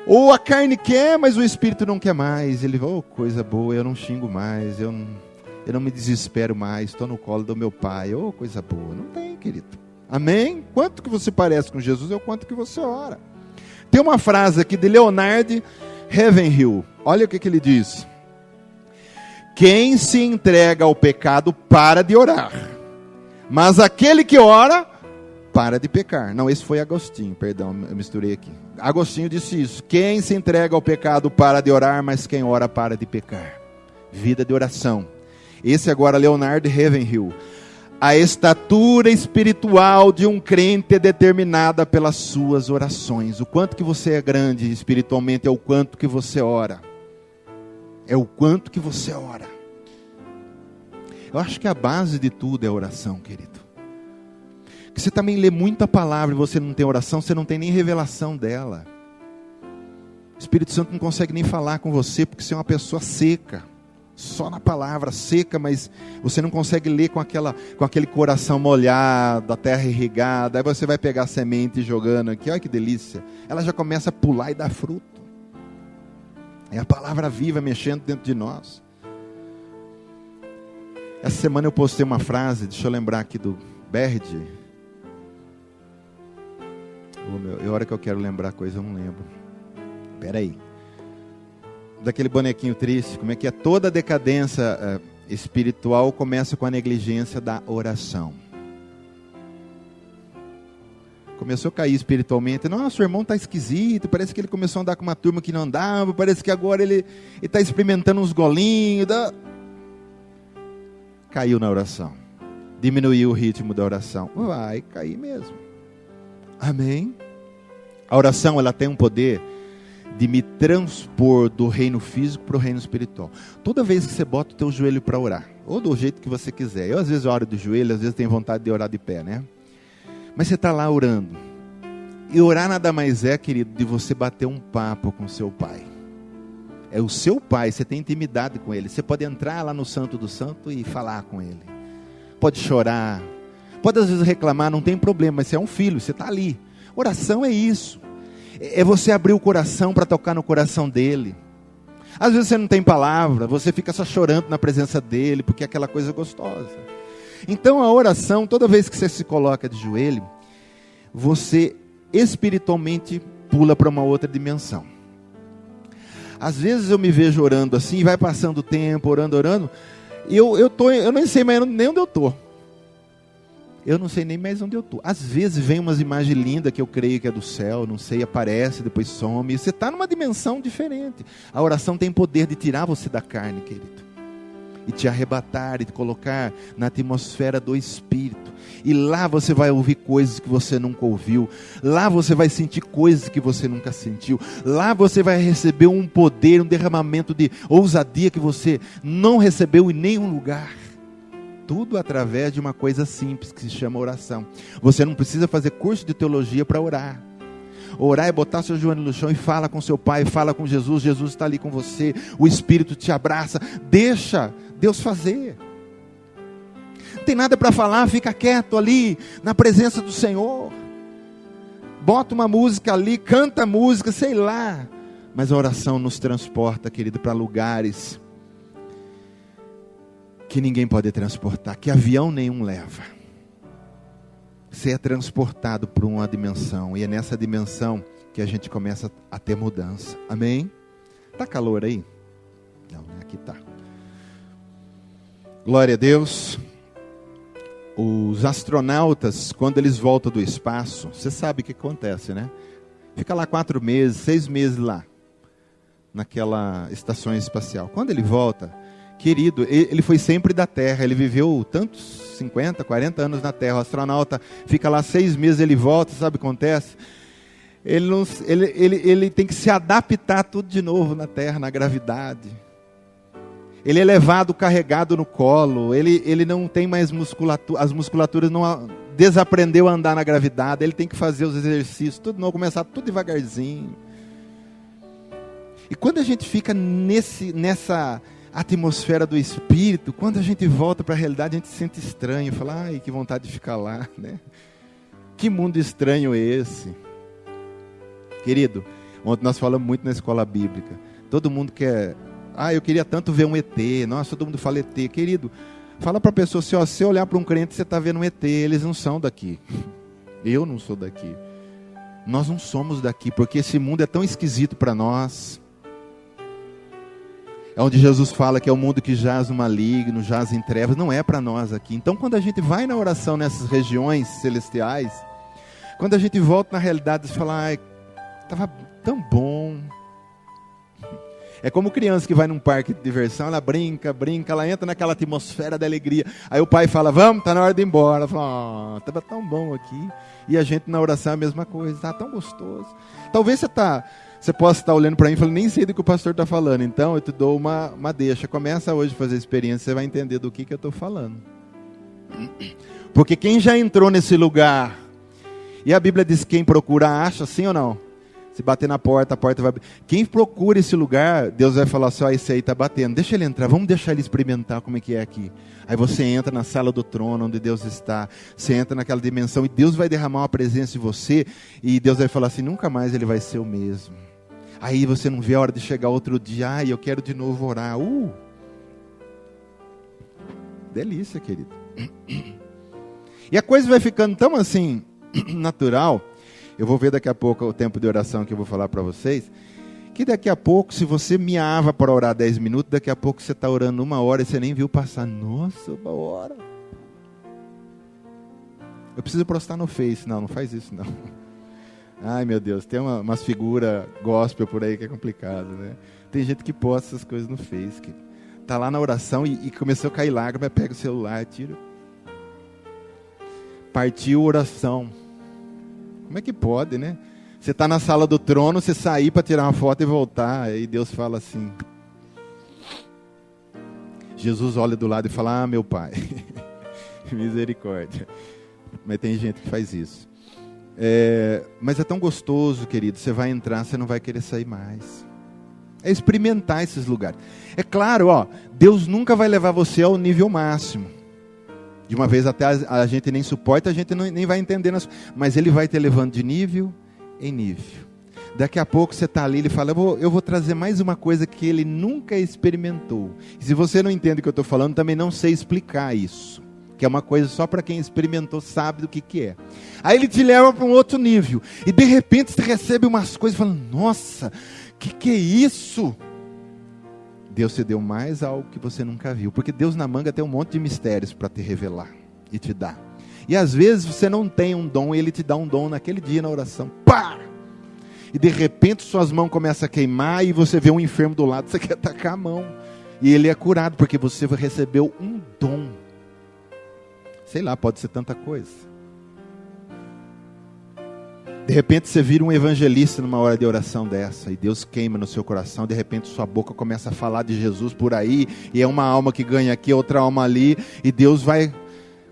ou a carne quer, mas o Espírito não quer mais. Ele vai, coisa boa, eu não xingo mais, eu não me desespero mais, estou no colo do meu pai, coisa boa. Não tem, querido. Amém? Quanto que você parece com Jesus é o quanto que você ora. Tem uma frase aqui de Leonard Ravenhill. Olha o que ele diz. Quem se entrega ao pecado para de orar, mas aquele que ora para de pecar. Não, esse foi Agostinho, perdão, eu misturei aqui. Agostinho disse isso. Quem se entrega ao pecado para de orar, mas quem ora para de pecar. Vida de oração. Esse agora, Leonard Ravenhill. A estatura espiritual de um crente é determinada pelas suas orações. O quanto que você é grande espiritualmente é o quanto que você ora. É o quanto que você ora. Eu acho que a base de tudo é a oração, querido. Porque você também lê muita palavra e você não tem oração, você não tem nem revelação dela. O Espírito Santo não consegue nem falar com você porque você é uma pessoa seca. Só na palavra seca, mas você não consegue ler com aquele coração molhado, a terra irrigada. Aí você vai pegar a semente jogando aqui, olha que delícia. Ela já começa a pular e dar fruto. É a palavra viva mexendo dentro de nós. Essa semana eu postei uma frase, deixa eu lembrar aqui do Berd. A hora que eu quero lembrar coisa eu não lembro. Espera aí. Daquele bonequinho triste, como é que é? Toda decadência espiritual começa com a negligência da oração. Começou a cair espiritualmente. Nossa, o irmão está esquisito, parece que ele começou a andar com uma turma que não andava, parece que agora ele está experimentando uns golinhos. Caiu na oração. Diminuiu o ritmo da oração. Vai cair mesmo. Amém? A oração, ela tem um poder de me transpor do reino físico para o reino espiritual. Toda vez que você bota o teu joelho para orar, ou do jeito que você quiser. Eu às vezes oro do joelho, às vezes tenho vontade de orar de pé, né? Mas você está lá orando. E orar nada mais é, querido, de você bater um papo com seu pai. É o seu pai, você tem intimidade com ele. Você pode entrar lá no Santo do Santo e falar com ele. Pode chorar. Pode às vezes reclamar, não tem problema, mas você é um filho, você está ali. Oração é isso. É você abrir o coração para tocar no coração dele. Às vezes você não tem palavra, você fica só chorando na presença dele, porque é aquela coisa gostosa. Então a oração, toda vez que você se coloca de joelho, você espiritualmente pula para uma outra dimensão. Às vezes eu me vejo orando assim, vai passando o tempo, orando, e eu nem sei mais nem onde eu estou. Eu não sei nem mais onde eu estou. Às vezes vem umas imagens lindas que eu creio que é do céu, não sei, aparece, depois some. E você está numa dimensão diferente. A oração tem poder de tirar você da carne, querido. E te arrebatar, e te colocar na atmosfera do Espírito. E lá você vai ouvir coisas que você nunca ouviu. Lá você vai sentir coisas que você nunca sentiu. Lá você vai receber um poder, um derramamento de ousadia que você não recebeu em nenhum lugar. Tudo através de uma coisa simples que se chama oração. Você não precisa fazer curso de teologia para orar. Orar é botar seu joelho no chão e fala com seu pai, fala com Jesus. Jesus está ali com você, o Espírito te abraça. Deixa Deus fazer. Não tem nada para falar, fica quieto ali na presença do Senhor. bota uma música ali, canta a música, sei lá. Mas a oração nos transporta, querido, para lugares que ninguém pode transportar, que avião nenhum leva. Você é transportado por uma dimensão, e é nessa dimensão que a gente começa a ter mudança. Amém? Tá calor aí? Não, aqui tá. Glória a Deus. Os astronautas, quando eles voltam do espaço, você sabe o que acontece, né? Fica lá 4 meses, 6 meses lá, naquela estação espacial. Quando ele volta, querido, ele foi sempre da Terra, ele viveu tantos 50, 40 anos na Terra. O astronauta fica lá 6 meses, ele volta, sabe o que acontece? Ele tem que se adaptar tudo de novo na Terra, na gravidade. Ele é levado, carregado no colo, ele não tem mais musculatura, as musculaturas não desaprendeu a andar na gravidade, ele tem que fazer os exercícios, tudo novo, começar tudo devagarzinho. E quando a gente fica nessa atmosfera do Espírito, quando a gente volta para a realidade, a gente se sente estranho, fala, ai, que vontade de ficar lá, né? Que mundo estranho é esse? Querido, ontem nós falamos muito na escola bíblica, todo mundo quer... eu queria tanto ver um ET. Nossa, todo mundo fala ET. Querido, fala para a pessoa assim, se você olhar para um crente, você está vendo um ET. Eles não são daqui. Eu não sou daqui. Nós não somos daqui, porque esse mundo é tão esquisito para nós. É onde Jesus fala que é o mundo que jaz no maligno, jaz em trevas. Não é para nós aqui. Então, quando a gente vai na oração nessas regiões celestiais, quando a gente volta na realidade, você fala, estava tão bom. É como criança que vai num parque de diversão, ela brinca, ela entra naquela atmosfera da alegria. Aí o pai fala, vamos, está na hora de ir embora. Ela fala, estava tão bom aqui. E a gente na oração é a mesma coisa, está tão gostoso. Talvez você possa estar olhando para mim e falando, nem sei do que o pastor está falando. Então eu te dou uma deixa. Começa hoje a fazer experiência, você vai entender do que eu estou falando. Porque quem já entrou nesse lugar, e a Bíblia diz que quem procura acha, sim ou não? Se bater na porta, a porta vai abrir. Quem procura esse lugar, Deus vai falar assim, esse aí está batendo. Deixa ele entrar, vamos deixar ele experimentar como é que é aqui. Aí você entra na sala do trono, onde Deus está. Você entra naquela dimensão e Deus vai derramar uma presença em você. E Deus vai falar assim, nunca mais ele vai ser o mesmo. Aí você não vê a hora de chegar outro dia. Eu quero de novo orar. Delícia, querido. E a coisa vai ficando tão assim, natural... Eu vou ver daqui a pouco o tempo de oração que eu vou falar para vocês. Que daqui a pouco, se você miava para orar 10 minutos, daqui a pouco você está orando 1 hora e você nem viu passar. Nossa, 1 hora. Eu preciso postar no Face. Não faz isso não. Ai meu Deus, tem umas figuras gospel por aí que é complicado, né? Tem gente que posta essas coisas no Face. Que tá lá na oração e começou a cair lágrima, pega o celular, tira. Partiu oração. Como é que pode, né? Você está na sala do trono, você sair para tirar uma foto e voltar, aí Deus fala assim. Jesus olha do lado e fala, meu pai, misericórdia. Mas tem gente que faz isso. Mas é tão gostoso, querido, você vai entrar, você não vai querer sair mais. É experimentar esses lugares. É claro, Deus nunca vai levar você ao nível máximo. De uma vez até a gente nem suporta, a gente nem vai entender. Mas Ele vai te levando de nível em nível. Daqui a pouco você está ali, Ele fala, eu vou trazer mais uma coisa que Ele nunca experimentou. E se você não entende o que eu estou falando, também não sei explicar isso. Que é uma coisa só para quem experimentou sabe do que é. Aí Ele te leva para um outro nível. E de repente você recebe umas coisas falando, nossa, que é isso? Deus te deu mais algo que você nunca viu. Porque Deus na manga tem um monte de mistérios para te revelar e te dar. E às vezes você não tem um dom, e Ele te dá um dom naquele dia na oração. Pá! E de repente suas mãos começam a queimar e você vê um enfermo do lado, você quer tacar a mão. E ele é curado porque você recebeu um dom. Sei lá, pode ser tanta coisa. De repente você vira um evangelista numa hora de oração dessa, e Deus queima no seu coração, de repente sua boca começa a falar de Jesus por aí, e é uma alma que ganha aqui, outra alma ali, e Deus vai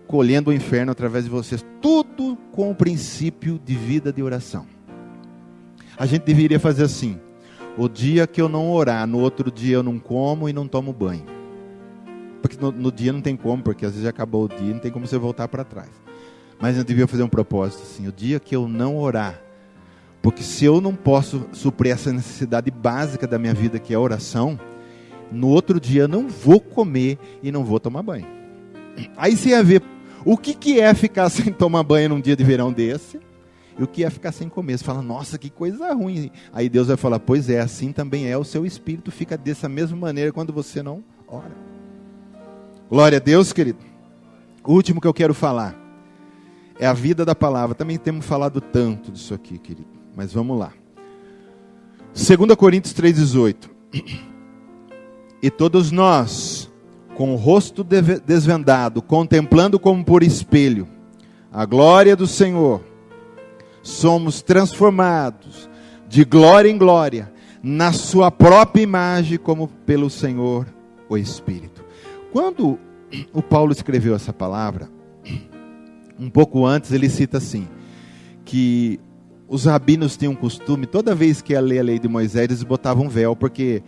colhendo o inferno através de vocês. Tudo com o princípio de vida de oração. A gente deveria fazer assim, o dia que eu não orar, no outro dia eu não como e não tomo banho. Porque no dia não tem como, porque às vezes já acabou o dia, não tem como você voltar para trás. Mas eu devia fazer um propósito assim, o dia que eu não orar, Porque se eu não posso suprir essa necessidade básica da minha vida, que é a oração, no outro dia eu não vou comer e não vou tomar banho. Aí você ia ver o que é ficar sem tomar banho num dia de verão desse, e o que é ficar sem comer. Você fala, nossa, que coisa ruim. Aí Deus vai falar, pois é, assim também é, o seu espírito fica dessa mesma maneira quando você não ora. Glória a Deus, querido. O último que eu quero falar é a vida da palavra. Também temos falado tanto disso aqui, querido. Mas vamos lá. 2 Coríntios 3,18. E todos nós, com o rosto desvendado, contemplando como por espelho a glória do Senhor, somos transformados de glória em glória, na sua própria imagem, como pelo Senhor, o Espírito. Quando o Paulo escreveu essa palavra, um pouco antes ele cita assim, que os rabinos tinham um costume, toda vez que ia ler a lei de Moisés, eles botavam um véu, porque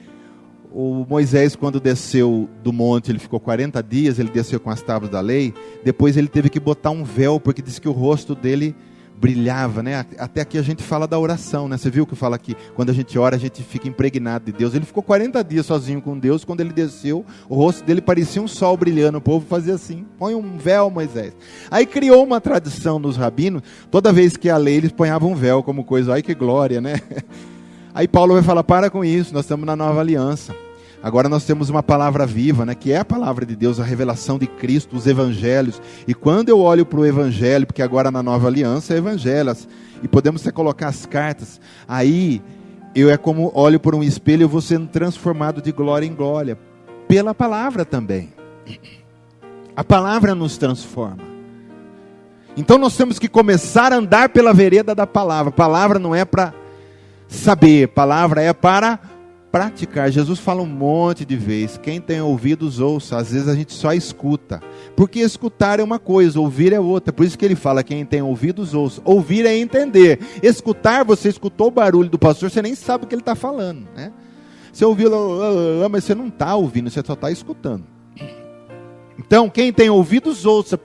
o Moisés, quando desceu do monte, ele ficou 40 dias, ele desceu com as tábuas da lei, depois ele teve que botar um véu, porque diz que o rosto dele brilhava, né? Até aqui a gente fala da oração, né? Você viu que fala que quando a gente ora, a gente fica impregnado de Deus. Ele ficou 40 dias sozinho com Deus, quando ele desceu, o rosto dele parecia um sol brilhando, o povo fazia assim, põe um véu, Moisés. Aí criou uma tradição nos rabinos, toda vez que ia ler, eles ponhavam um véu como coisa, ai que glória, né? Aí Paulo vai falar, para com isso, nós estamos na nova aliança. Agora nós temos uma palavra viva, né, que é a palavra de Deus, a revelação de Cristo, os evangelhos. E quando eu olho para o evangelho, porque agora na nova aliança é evangelhos, e podemos até colocar as cartas, aí eu é como olho por um espelho, eu vou sendo transformado de glória em glória, pela palavra também. A palavra nos transforma. Então nós temos que começar a andar pela vereda da palavra. Palavra não é para saber, palavra é para praticar. Jesus fala um monte de vezes, quem tem ouvidos ouça. Às vezes a gente só escuta, porque escutar é uma coisa, ouvir é outra. Por isso que ele fala, quem tem ouvidos ouça. Ouvir é entender. Escutar, você escutou o barulho do pastor, você nem sabe o que ele está falando, né? Você ouviu, mas você não está ouvindo, você só está escutando. Então, quem tem ouvidos ouça,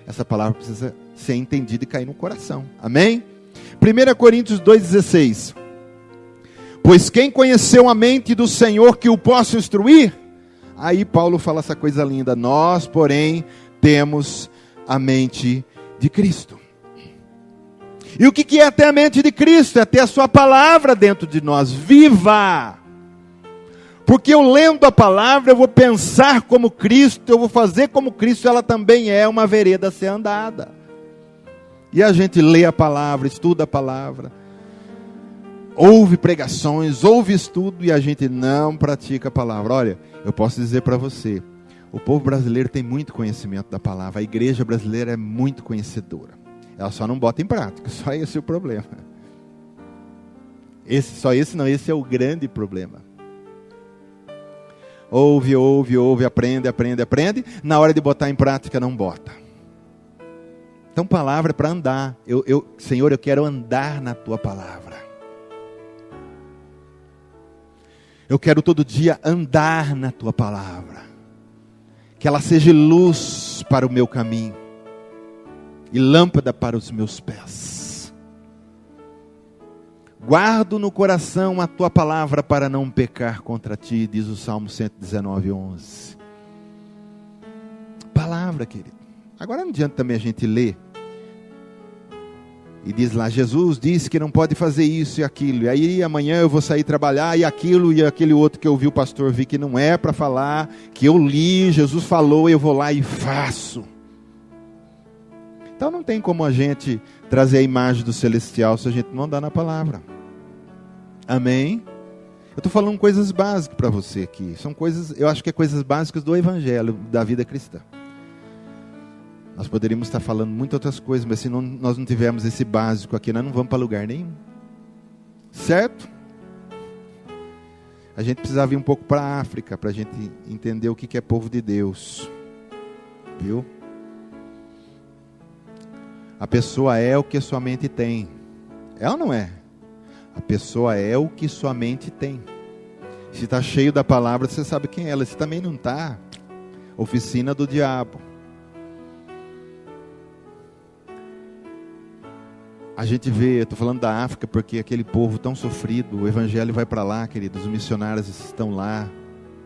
essa palavra precisa ser entendida e cair no coração. Amém? 1 Coríntios 2,16. Pois quem conheceu a mente do Senhor que o possa instruir? Aí Paulo fala essa coisa linda. Nós, porém, temos a mente de Cristo. E o que é ter a mente de Cristo? É ter a sua palavra dentro de nós, viva. Porque eu lendo a palavra, eu vou pensar como Cristo, eu vou fazer como Cristo, ela também é uma vereda a ser andada. E a gente lê a palavra, estuda a palavra, ouve pregações, ouve estudo e a gente não pratica a palavra. Olha, eu posso dizer para você, o povo brasileiro tem muito conhecimento da palavra, a igreja brasileira é muito conhecedora. Ela só não bota em prática, só esse é o problema. Esse é o grande problema. Ouve, aprende. Na hora de botar em prática, não bota. Então, palavra é para andar. Senhor, eu quero andar na tua palavra. Eu quero todo dia andar na tua palavra. Que ela seja luz para o meu caminho e lâmpada para os meus pés. Guardo no coração a tua palavra para não pecar contra ti, diz o Salmo 119:11. Palavra, querido. Agora não adianta também a gente ler e diz lá, Jesus disse que não pode fazer isso e aquilo, e aí amanhã eu vou sair trabalhar, e aquilo e aquele outro que eu vi o pastor, vi que não é para falar, que eu li, Jesus falou, eu vou lá e faço. Então não tem como a gente trazer a imagem do celestial se a gente não andar na palavra. Amém? Eu estou falando coisas básicas para você aqui, são coisas, eu acho que é coisas básicas do evangelho, da vida cristã. Nós poderíamos estar falando muitas outras coisas, mas se nós não tivermos esse básico aqui, nós não vamos para lugar nenhum. Certo? A gente precisava ir um pouco para a África, para a gente entender o que é povo de Deus. Viu? A pessoa é o que sua mente tem. É ou não é? A pessoa é o que sua mente tem. Se está cheio da palavra, você sabe quem é ela. Se também não está, oficina do diabo. A gente vê, estou falando da África, porque aquele povo tão sofrido, o evangelho vai para lá, queridos, os missionários estão lá.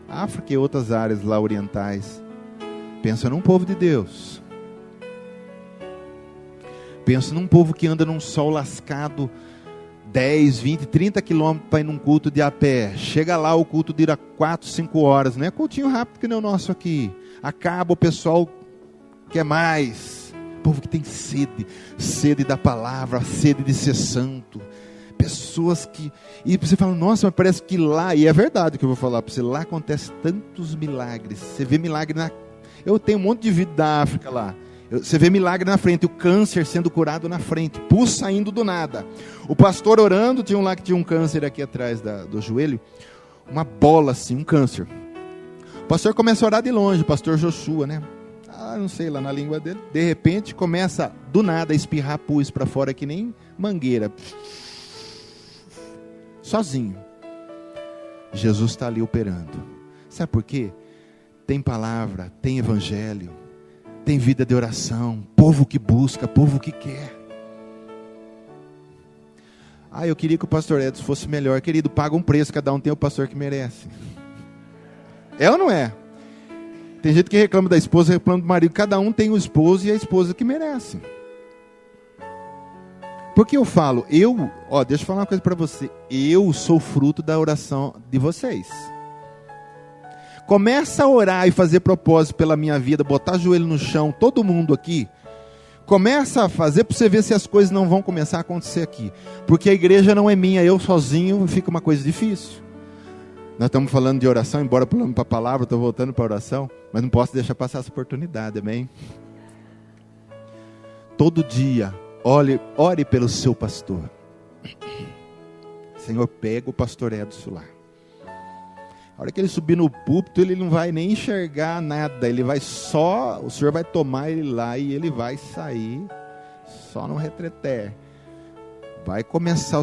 A África e outras áreas lá orientais. Pensa num povo de Deus. Pensa num povo que anda num sol lascado, 10, 20, 30 quilômetros para ir num culto de a pé. Chega lá, o culto dura 4, 5 horas. Não é cultinho rápido que nem o nosso aqui. Acaba, o pessoal quer mais. Povo que tem sede da palavra, sede de ser santo. Pessoas que... E você fala, nossa, mas parece que lá... E é verdade o que eu vou falar para você. Lá acontece tantos milagres. Você vê milagre na... Eu tenho um monte de vídeo da África lá. Você vê milagre na frente, o câncer sendo curado na frente, pus saindo do nada. O pastor orando, tinha um lá que tinha um câncer aqui atrás do joelho, uma bola assim, um câncer. O pastor começa a orar de longe, o pastor Joshua, né? Não sei, lá na língua dele. De repente começa do nada a espirrar pus para fora que nem mangueira. Sozinho. Jesus está ali operando. Sabe por quê? Tem palavra, tem evangelho, tem vida de oração, povo que busca, povo que quer. Eu queria que o pastor Edson fosse melhor. Querido, paga um preço, cada um tem o pastor que merece. É ou não é? Tem gente que reclama da esposa, reclama do marido. Cada um tem o esposo e a esposa que merece. Porque eu falo, deixa eu falar uma coisa para você. Eu sou fruto da oração de vocês. Começa a orar e fazer propósito pela minha vida, botar joelho no chão, todo mundo aqui. Começa a fazer para você ver se as coisas não vão começar a acontecer aqui. Porque a igreja não é minha, eu sozinho fica uma coisa difícil. Nós estamos falando de oração, embora pulando para a palavra, estou voltando para a oração, mas não posso deixar passar essa oportunidade, amém? Todo dia, ore pelo seu pastor. Senhor, pega o pastor Edson lá. A hora que ele subir no púlpito, ele não vai nem enxergar nada, o Senhor vai tomar ele lá e ele vai sair só no retreté. Vai começar,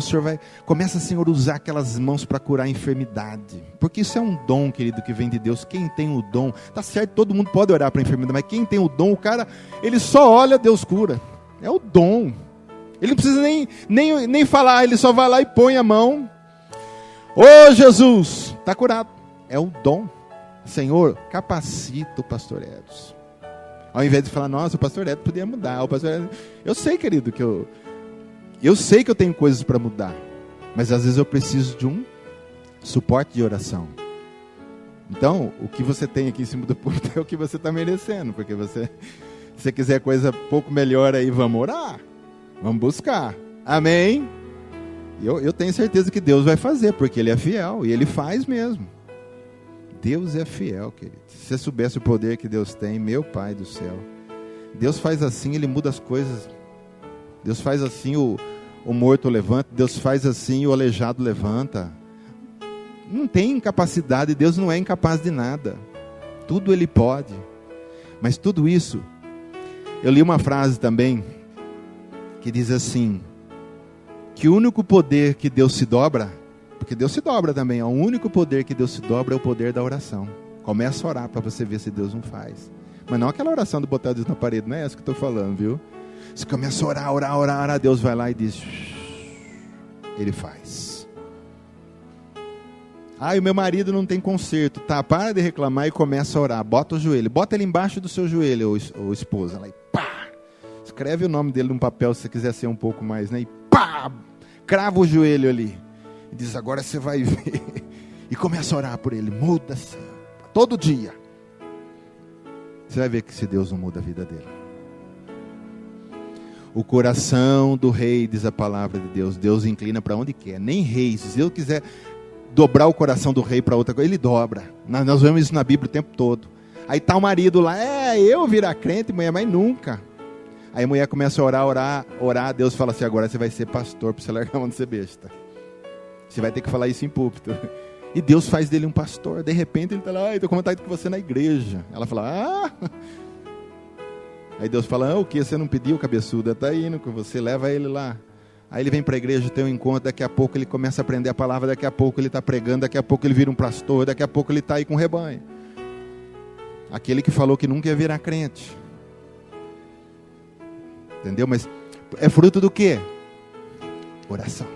começa, Senhor, a usar aquelas mãos para curar a enfermidade. Porque isso é um dom, querido, que vem de Deus. Quem tem o dom, tá certo, todo mundo pode orar para a enfermidade, mas quem tem o dom, o cara, ele só olha, Deus cura. É o dom. Ele não precisa nem falar, ele só vai lá e põe a mão. Ô Jesus, está curado. É um dom. Senhor, capacita o pastor Edson. Ao invés de falar, nossa, o pastor Edson podia mudar. Eu sei, querido, que eu sei que eu tenho coisas para mudar, mas às vezes eu preciso de um suporte de oração. Então, o que você tem aqui em cima do púlpito é o que você está merecendo, porque se você quiser coisa pouco melhor aí, vamos orar, vamos buscar, amém? Eu tenho certeza que Deus vai fazer, porque Ele é fiel, e Ele faz mesmo. Deus é fiel, querido. Se você soubesse o poder que Deus tem, meu Pai do céu, Deus faz assim, Ele muda as coisas. Deus faz assim, o morto levanta. Deus faz assim, o aleijado levanta. Não tem incapacidade. Deus não é incapaz de nada. Tudo Ele pode. Mas tudo isso... Eu li uma frase também que diz assim, que o único poder que Deus se dobra, porque Deus se dobra também, o único poder que Deus se dobra é o poder da oração. Começa a orar para você ver se Deus não faz. Mas não aquela oração do botar Deus na parede, não é essa que eu estou falando, viu? Você começa a orar, Deus vai lá e diz, Ele faz. E o meu marido não tem conserto. Tá, para de reclamar e começa a orar. Bota o joelho, bota ele embaixo do seu joelho, ou esposa, lá, e pá, escreve o nome dele num papel, se você quiser ser um pouco mais, né? E pá, crava o joelho ali. E diz, agora você vai ver. E começa a orar por ele, muda, Senhor, todo dia. Você vai ver que se Deus não muda a vida dele. O coração do rei, diz a palavra de Deus, Deus inclina para onde quer, nem reis. Se Deus quiser dobrar o coração do rei para outra coisa, Ele dobra. Nós vemos isso na Bíblia o tempo todo. Aí está o marido lá, eu virar crente, mulher, mas nunca. Aí a mulher começa a orar, Deus fala assim, agora você vai ser pastor, para você largar a mão de ser besta. Você vai ter que falar isso em púlpito. E Deus faz dele um pastor, de repente ele está lá, estou com vontade de com você na igreja. Ela fala, Aí Deus fala, o que? Você não pediu, cabeçuda? Está indo com você, leva ele lá. Aí ele vem para a igreja, tem um encontro, daqui a pouco ele começa a aprender a palavra, daqui a pouco ele está pregando, daqui a pouco ele vira um pastor, daqui a pouco ele está aí com o rebanho. Aquele que falou que nunca ia virar crente. Entendeu? Mas é fruto do quê? Oração.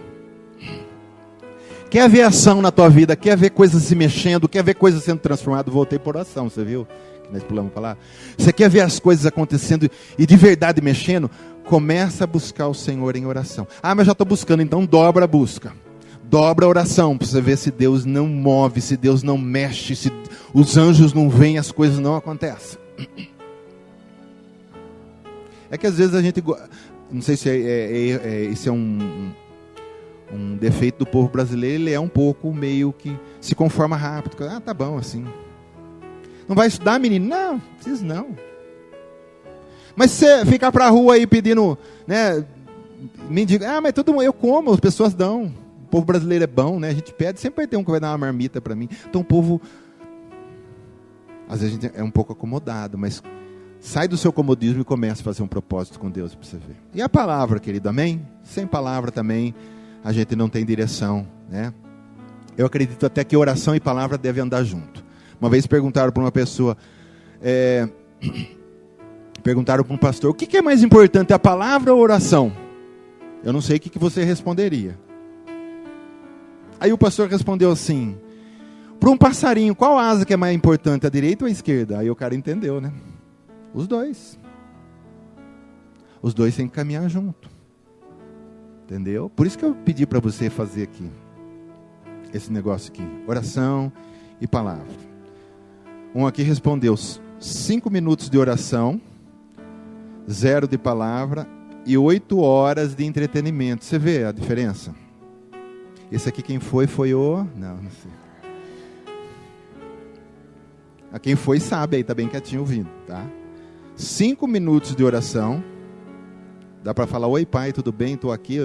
Quer ver ação na tua vida? Quer ver coisas se mexendo? Quer ver coisas sendo transformadas? Voltei por oração, você viu? Que nós pulamos para lá. Você quer ver as coisas acontecendo e de verdade mexendo? Começa a buscar o Senhor em oração. Ah, mas já estou buscando, então dobra a busca. Dobra a oração, para você ver se Deus não move, se Deus não mexe, se os anjos não vêm, as coisas não acontecem. É que às vezes a gente... Não sei se esse é um defeito do povo brasileiro, ele é um pouco meio que se conforma rápido. Ah, tá bom assim. Não vai estudar, menino? Não, preciso não. Mas se você ficar para a rua aí pedindo, né, mendigo, mas todo mundo, eu como, as pessoas dão. O povo brasileiro é bom, né? A gente pede, sempre vai ter um que vai dar uma marmita para mim. Então o povo, às vezes a gente é um pouco acomodado, mas sai do seu comodismo e começa a fazer um propósito com Deus para você ver. E a palavra, querido, amém? Sem palavra também a gente não tem direção, né? Eu acredito até que oração e palavra devem andar junto. Uma vez perguntaram para uma pessoa, perguntaram para um pastor, o que é mais importante, a palavra ou a oração? Eu não sei o que você responderia. Aí o pastor respondeu assim, para um passarinho, qual asa que é mais importante, a direita ou a esquerda? Aí o cara entendeu, né? Os dois. Os dois têm que caminhar junto. Entendeu? Por isso que eu pedi para você fazer aqui esse negócio aqui, oração e palavra. Um aqui respondeu 5 minutos de oração, 0 de palavra e 8 horas de entretenimento. Você vê a diferença? Esse aqui quem foi o... Não sei. A quem foi sabe, aí está bem quietinho ouvindo, tá? 5 minutos de oração. Dá para falar, oi pai, tudo bem? Estou aqui.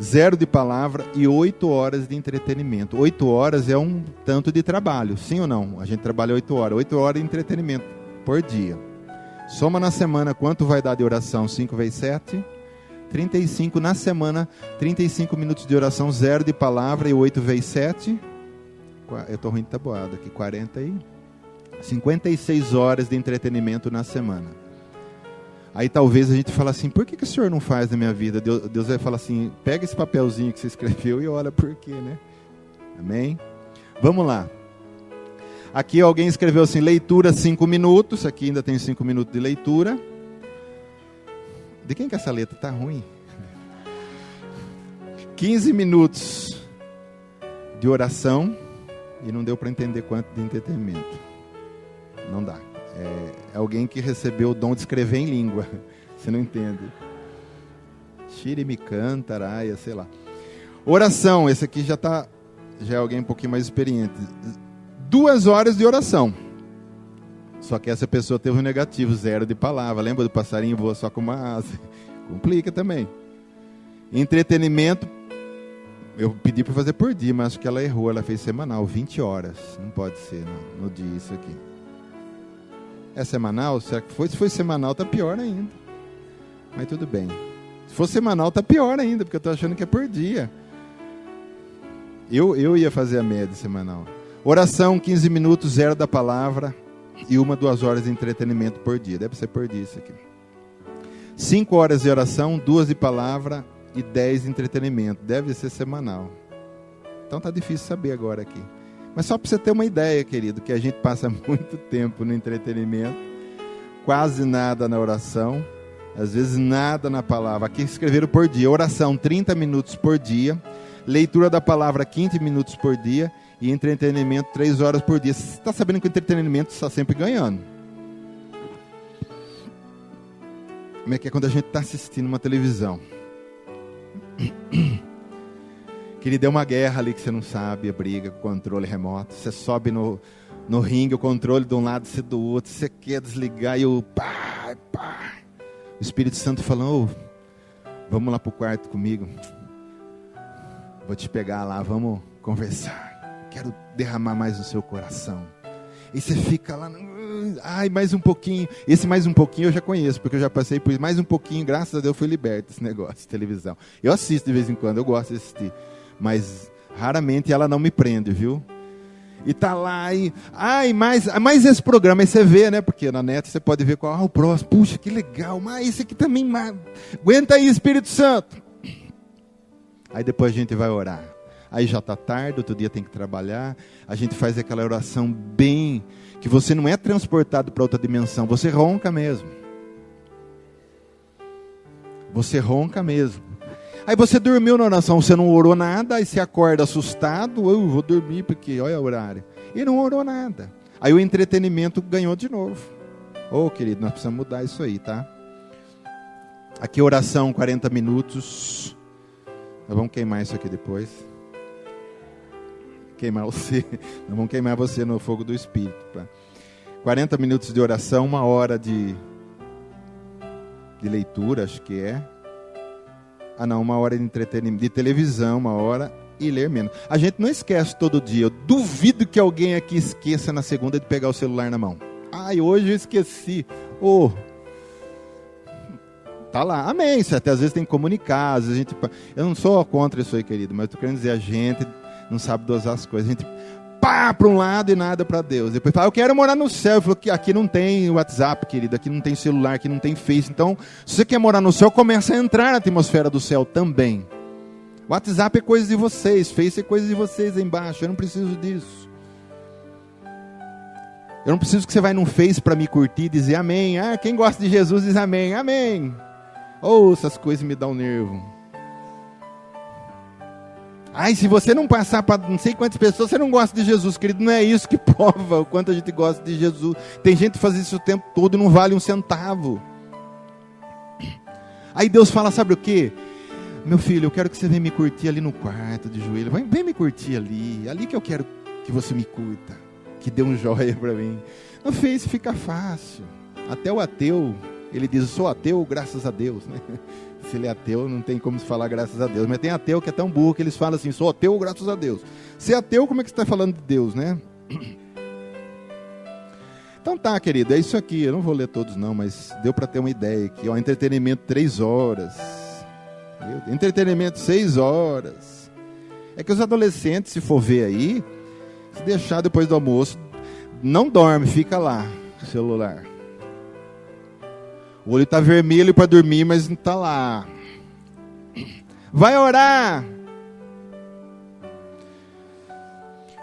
0 de palavra e 8 horas de entretenimento. 8 horas é um tanto de trabalho, sim ou não? A gente trabalha 8 horas. 8 horas de entretenimento por dia. Soma na semana quanto vai dar de oração? 5 vezes 7? 35 na semana. 35 minutos de oração, 0 de palavra e 8 vezes 7. Eu estou ruim de tabuada aqui. 56 horas de entretenimento na semana. Aí talvez a gente fale assim, por que o senhor não faz na minha vida? Deus vai falar assim, pega esse papelzinho que você escreveu e olha por quê, né? Amém? Vamos lá. Aqui alguém escreveu assim, leitura 5 minutos, aqui ainda tem 5 minutos de leitura. De quem que essa letra está ruim? 15 minutos de oração e não deu para entender quanto de entretenimento. Não dá. É alguém que recebeu o dom de escrever em língua. Você não entende. Xirimican, Araia, sei lá. Oração, esse aqui já é alguém um pouquinho mais experiente. 2 horas de oração. Só que essa pessoa teve um negativo, 0 de palavra. Lembra do passarinho voa só com uma asa? Complica também. Entretenimento, eu pedi para fazer por dia, mas acho que ela errou. Ela fez semanal, 20 horas. Não pode ser no dia isso aqui. É semanal? Será que foi? Se foi semanal, tá pior ainda. Mas tudo bem. Se for semanal, tá pior ainda, porque eu tô achando que é por dia. Eu ia fazer a média semanal. Oração, 15 minutos, 0 da palavra e 1-2 horas de entretenimento por dia. Deve ser por dia isso aqui. 5 horas de oração, 2 de palavra e 10 de entretenimento. Deve ser semanal. Então tá difícil saber agora aqui. Mas só para você ter uma ideia, querido, que a gente passa muito tempo no entretenimento, quase nada na oração, às vezes nada na palavra. Aqui escreveram por dia, oração 30 minutos por dia, leitura da palavra 15 minutos por dia e entretenimento 3 horas por dia. Você está sabendo que o entretenimento está sempre ganhando. Como é que é quando a gente está assistindo uma televisão? Querido, é uma guerra ali que você não sabe, a briga, com o controle remoto. Você sobe no ringue, o controle de um lado e do outro. Você quer desligar e o Espírito Santo falando, vamos lá pro quarto comigo. Vou te pegar lá, vamos conversar. Quero derramar mais no seu coração. E você fica lá, mais um pouquinho. Esse mais um pouquinho eu já conheço, porque eu já passei por isso. Mais um pouquinho, graças a Deus, fui liberto desse negócio de televisão. Eu assisto de vez em quando, eu gosto de assistir. Mas raramente ela não me prende, viu? E tá lá, mais esse programa, aí você vê, né? Porque na net você pode ver qual o próximo. Puxa, que legal, mas esse aqui também, aguenta aí, Espírito Santo. Aí depois a gente vai orar. Aí já está tarde, outro dia tem que trabalhar. A gente faz aquela oração bem, que você não é transportado para outra dimensão, você ronca mesmo. Você ronca mesmo. Aí você dormiu na oração, você não orou nada, aí você acorda assustado, eu vou dormir porque olha o horário. E não orou nada. Aí o entretenimento ganhou de novo. Ô, querido, nós precisamos mudar isso aí, tá? Aqui oração 40 minutos. Nós vamos queimar isso aqui depois. Queimar você. Nós vamos queimar você no fogo do Espírito. Tá? 40 minutos de oração, 1 hora de leitura, acho que é. Ah não, 1 hora de entretenimento, de televisão, 1 hora e ler menos. A gente não esquece todo dia. Eu duvido que alguém aqui esqueça na segunda de pegar o celular na mão. Ai, hoje eu esqueci. Oh, tá lá. Amém. Você até às vezes tem que comunicar. Às vezes a gente... Eu não sou contra isso aí, querido, mas eu estou querendo dizer, a gente não sabe dosar as coisas. A gente pá para um lado e nada para Deus. Depois fala, eu quero morar no céu. Ele falou que aqui não tem WhatsApp, querido. Aqui não tem celular, aqui não tem Face. Então, se você quer morar no céu, começa a entrar na atmosfera do céu também. WhatsApp é coisa de vocês. Face é coisa de vocês aí embaixo. Eu não preciso disso. Eu não preciso que você vá num Face para me curtir e dizer amém. Ah, quem gosta de Jesus diz amém. Amém. Oh, essas coisas me dão nervo. Ai, se você não passar para não sei quantas pessoas, você não gosta de Jesus, querido. Não é isso que prova o quanto a gente gosta de Jesus. Tem gente que faz isso o tempo todo e não vale um centavo. Aí Deus fala, sabe o quê? Meu filho, eu quero que você venha me curtir ali no quarto de joelho. Vem me curtir ali. Ali que eu quero que você me curta. Que dê um joia para mim. No Face fica fácil. Até o ateu, ele diz, eu sou ateu graças a Deus, né? Se ele é ateu, não tem como se falar graças a Deus. Mas tem ateu que é tão burro que eles falam assim, sou ateu graças a Deus. Se é ateu, como é que você está falando de Deus, né? Então tá, querido, é isso aqui. Eu não vou ler todos não, mas deu para ter uma ideia aqui. Ó, entretenimento 3 horas. Entretenimento 6 horas. É que os adolescentes, se for ver aí, se deixar depois do almoço, não dorme, fica lá, o celular. O olho está vermelho para dormir, mas não está lá. Vai orar.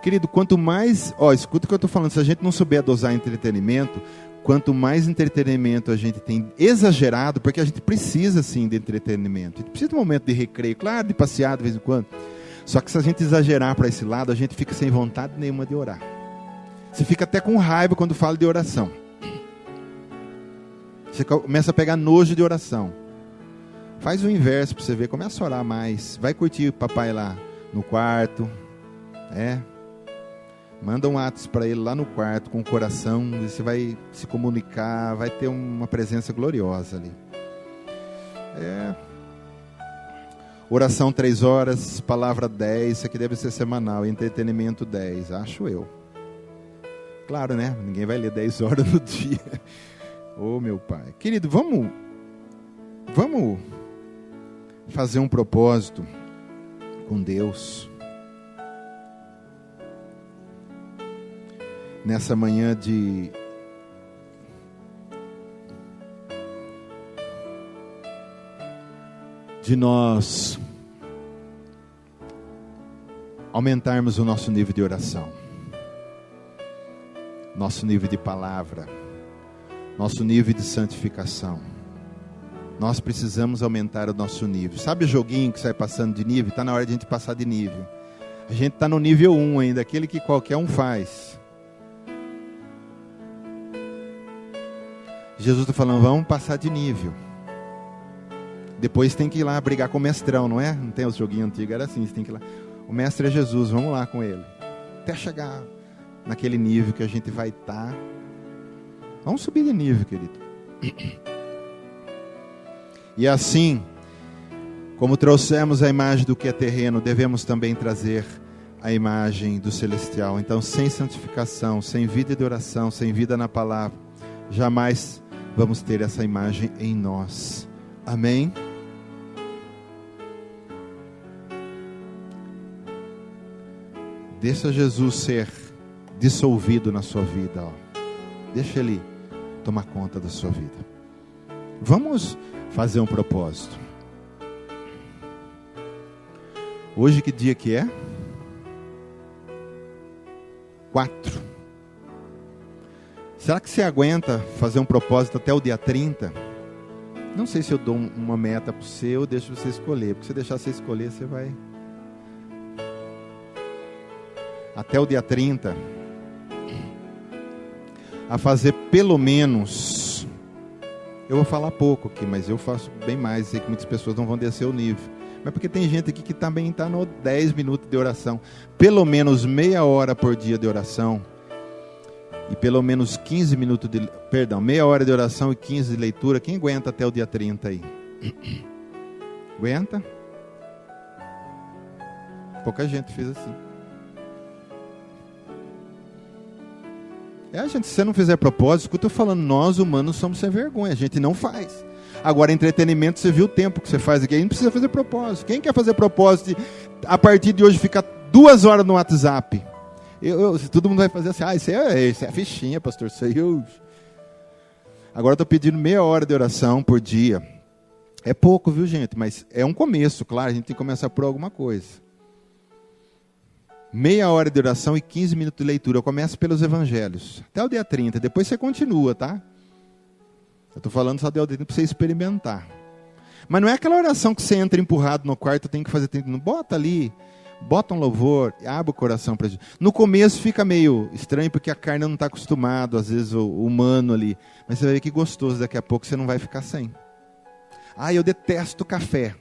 Querido, quanto mais... escuta o que eu estou falando. Se a gente não souber dosar entretenimento, quanto mais entretenimento a gente tem exagerado, porque a gente precisa, sim, de entretenimento. A gente precisa de um momento de recreio, claro, de passear de vez em quando. Só que se a gente exagerar para esse lado, a gente fica sem vontade nenhuma de orar. Você fica até com raiva quando fala de oração. Você começa a pegar nojo de oração. Faz o inverso para você ver. Começa a orar mais. Vai curtir o papai lá no quarto. Manda um WhatsApp para ele lá no quarto com o coração. E você vai se comunicar. Vai ter uma presença gloriosa ali. Oração 3 horas. Palavra 10. Isso aqui deve ser semanal. Entretenimento 10. Acho eu. Claro, né? Ninguém vai ler 10 horas no dia. Ô, meu pai. Querido, vamos fazer um propósito com Deus. Nessa manhã de nós aumentarmos o nosso nível de oração. Nosso nível de palavra. Nosso nível de santificação. Nós precisamos aumentar o nosso nível. Sabe o joguinho que sai passando de nível? Está na hora de a gente passar de nível. A gente está no nível 1 ainda, aquele que qualquer um faz. Jesus está falando, vamos passar de nível. Depois tem que ir lá brigar com o mestrão, não é? Não tem os joguinhos antigos, era assim, você tem que ir lá. O mestre é Jesus, vamos lá com ele. Até chegar naquele nível que a gente vai estar. Vamos subir de nível, querido. E assim, como trouxemos a imagem do que é terreno, devemos também trazer a imagem do celestial. Então, sem santificação, sem vida de oração, sem vida na palavra, jamais vamos ter essa imagem em nós. Amém? Deixa Jesus ser dissolvido na sua vida. Deixa Ele tomar conta da sua vida. Vamos fazer um propósito. Hoje que dia que é? 4. Será que você aguenta fazer um propósito até o dia 30? Não sei se eu dou uma meta para você ou deixo você escolher. Porque se deixar você escolher, você vai... Até o dia 30. A fazer pelo menos... Eu vou falar pouco aqui, mas eu faço bem mais. Sei que muitas pessoas não vão descer o nível. Mas porque tem gente aqui que também está no 10 minutos de oração. Pelo menos meia hora por dia de oração. E pelo menos 15 minutos de... Perdão, meia hora de oração e 15 de leitura. Quem aguenta até o dia 30 aí? Aguenta? Pouca gente fez assim. Gente, se você não fizer propósito, escuta eu falando, nós humanos somos sem vergonha. A gente não faz. Agora, entretenimento, você viu o tempo que você faz aqui. A gente não precisa fazer propósito. Quem quer fazer propósito de, a partir de hoje, ficar 2 horas no WhatsApp? Todo mundo vai fazer assim, isso é fichinha, pastor. Isso aí Agora eu estou pedindo meia hora de oração por dia. É pouco, viu, gente? Mas é um começo, claro. A gente tem que começar por alguma coisa. Meia hora de oração e 15 minutos de leitura. Eu começo pelos evangelhos. Até o dia 30. Depois você continua, tá? Eu estou falando só de dia 30 para você experimentar. Mas não é aquela oração que você entra empurrado no quarto, tem que fazer 30 minutos. Bota ali. Bota um louvor, abre o coração para Jesus. No começo fica meio estranho, porque a carne não está acostumado, às vezes o humano ali. Mas você vai ver que gostoso, daqui a pouco você não vai ficar sem. Eu detesto café.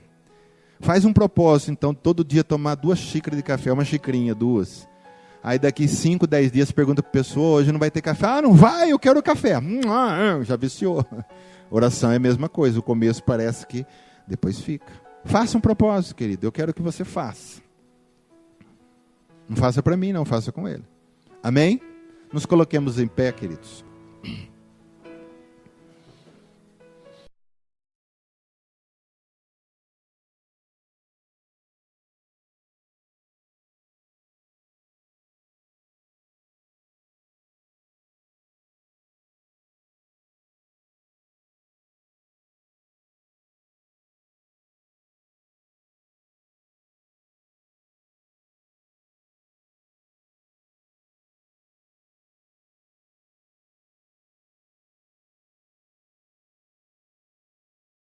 Faz um propósito, então, todo dia tomar 2 xícaras de café, uma xicrinha, 2. Aí daqui 5, 10 dias pergunta para a pessoa, hoje não vai ter café? Não vai, eu quero café. Já viciou. Oração é a mesma coisa, o começo parece que depois fica. Faça um propósito, querido, eu quero que você faça. Não faça para mim, não faça com ele. Amém? Nos coloquemos em pé, queridos.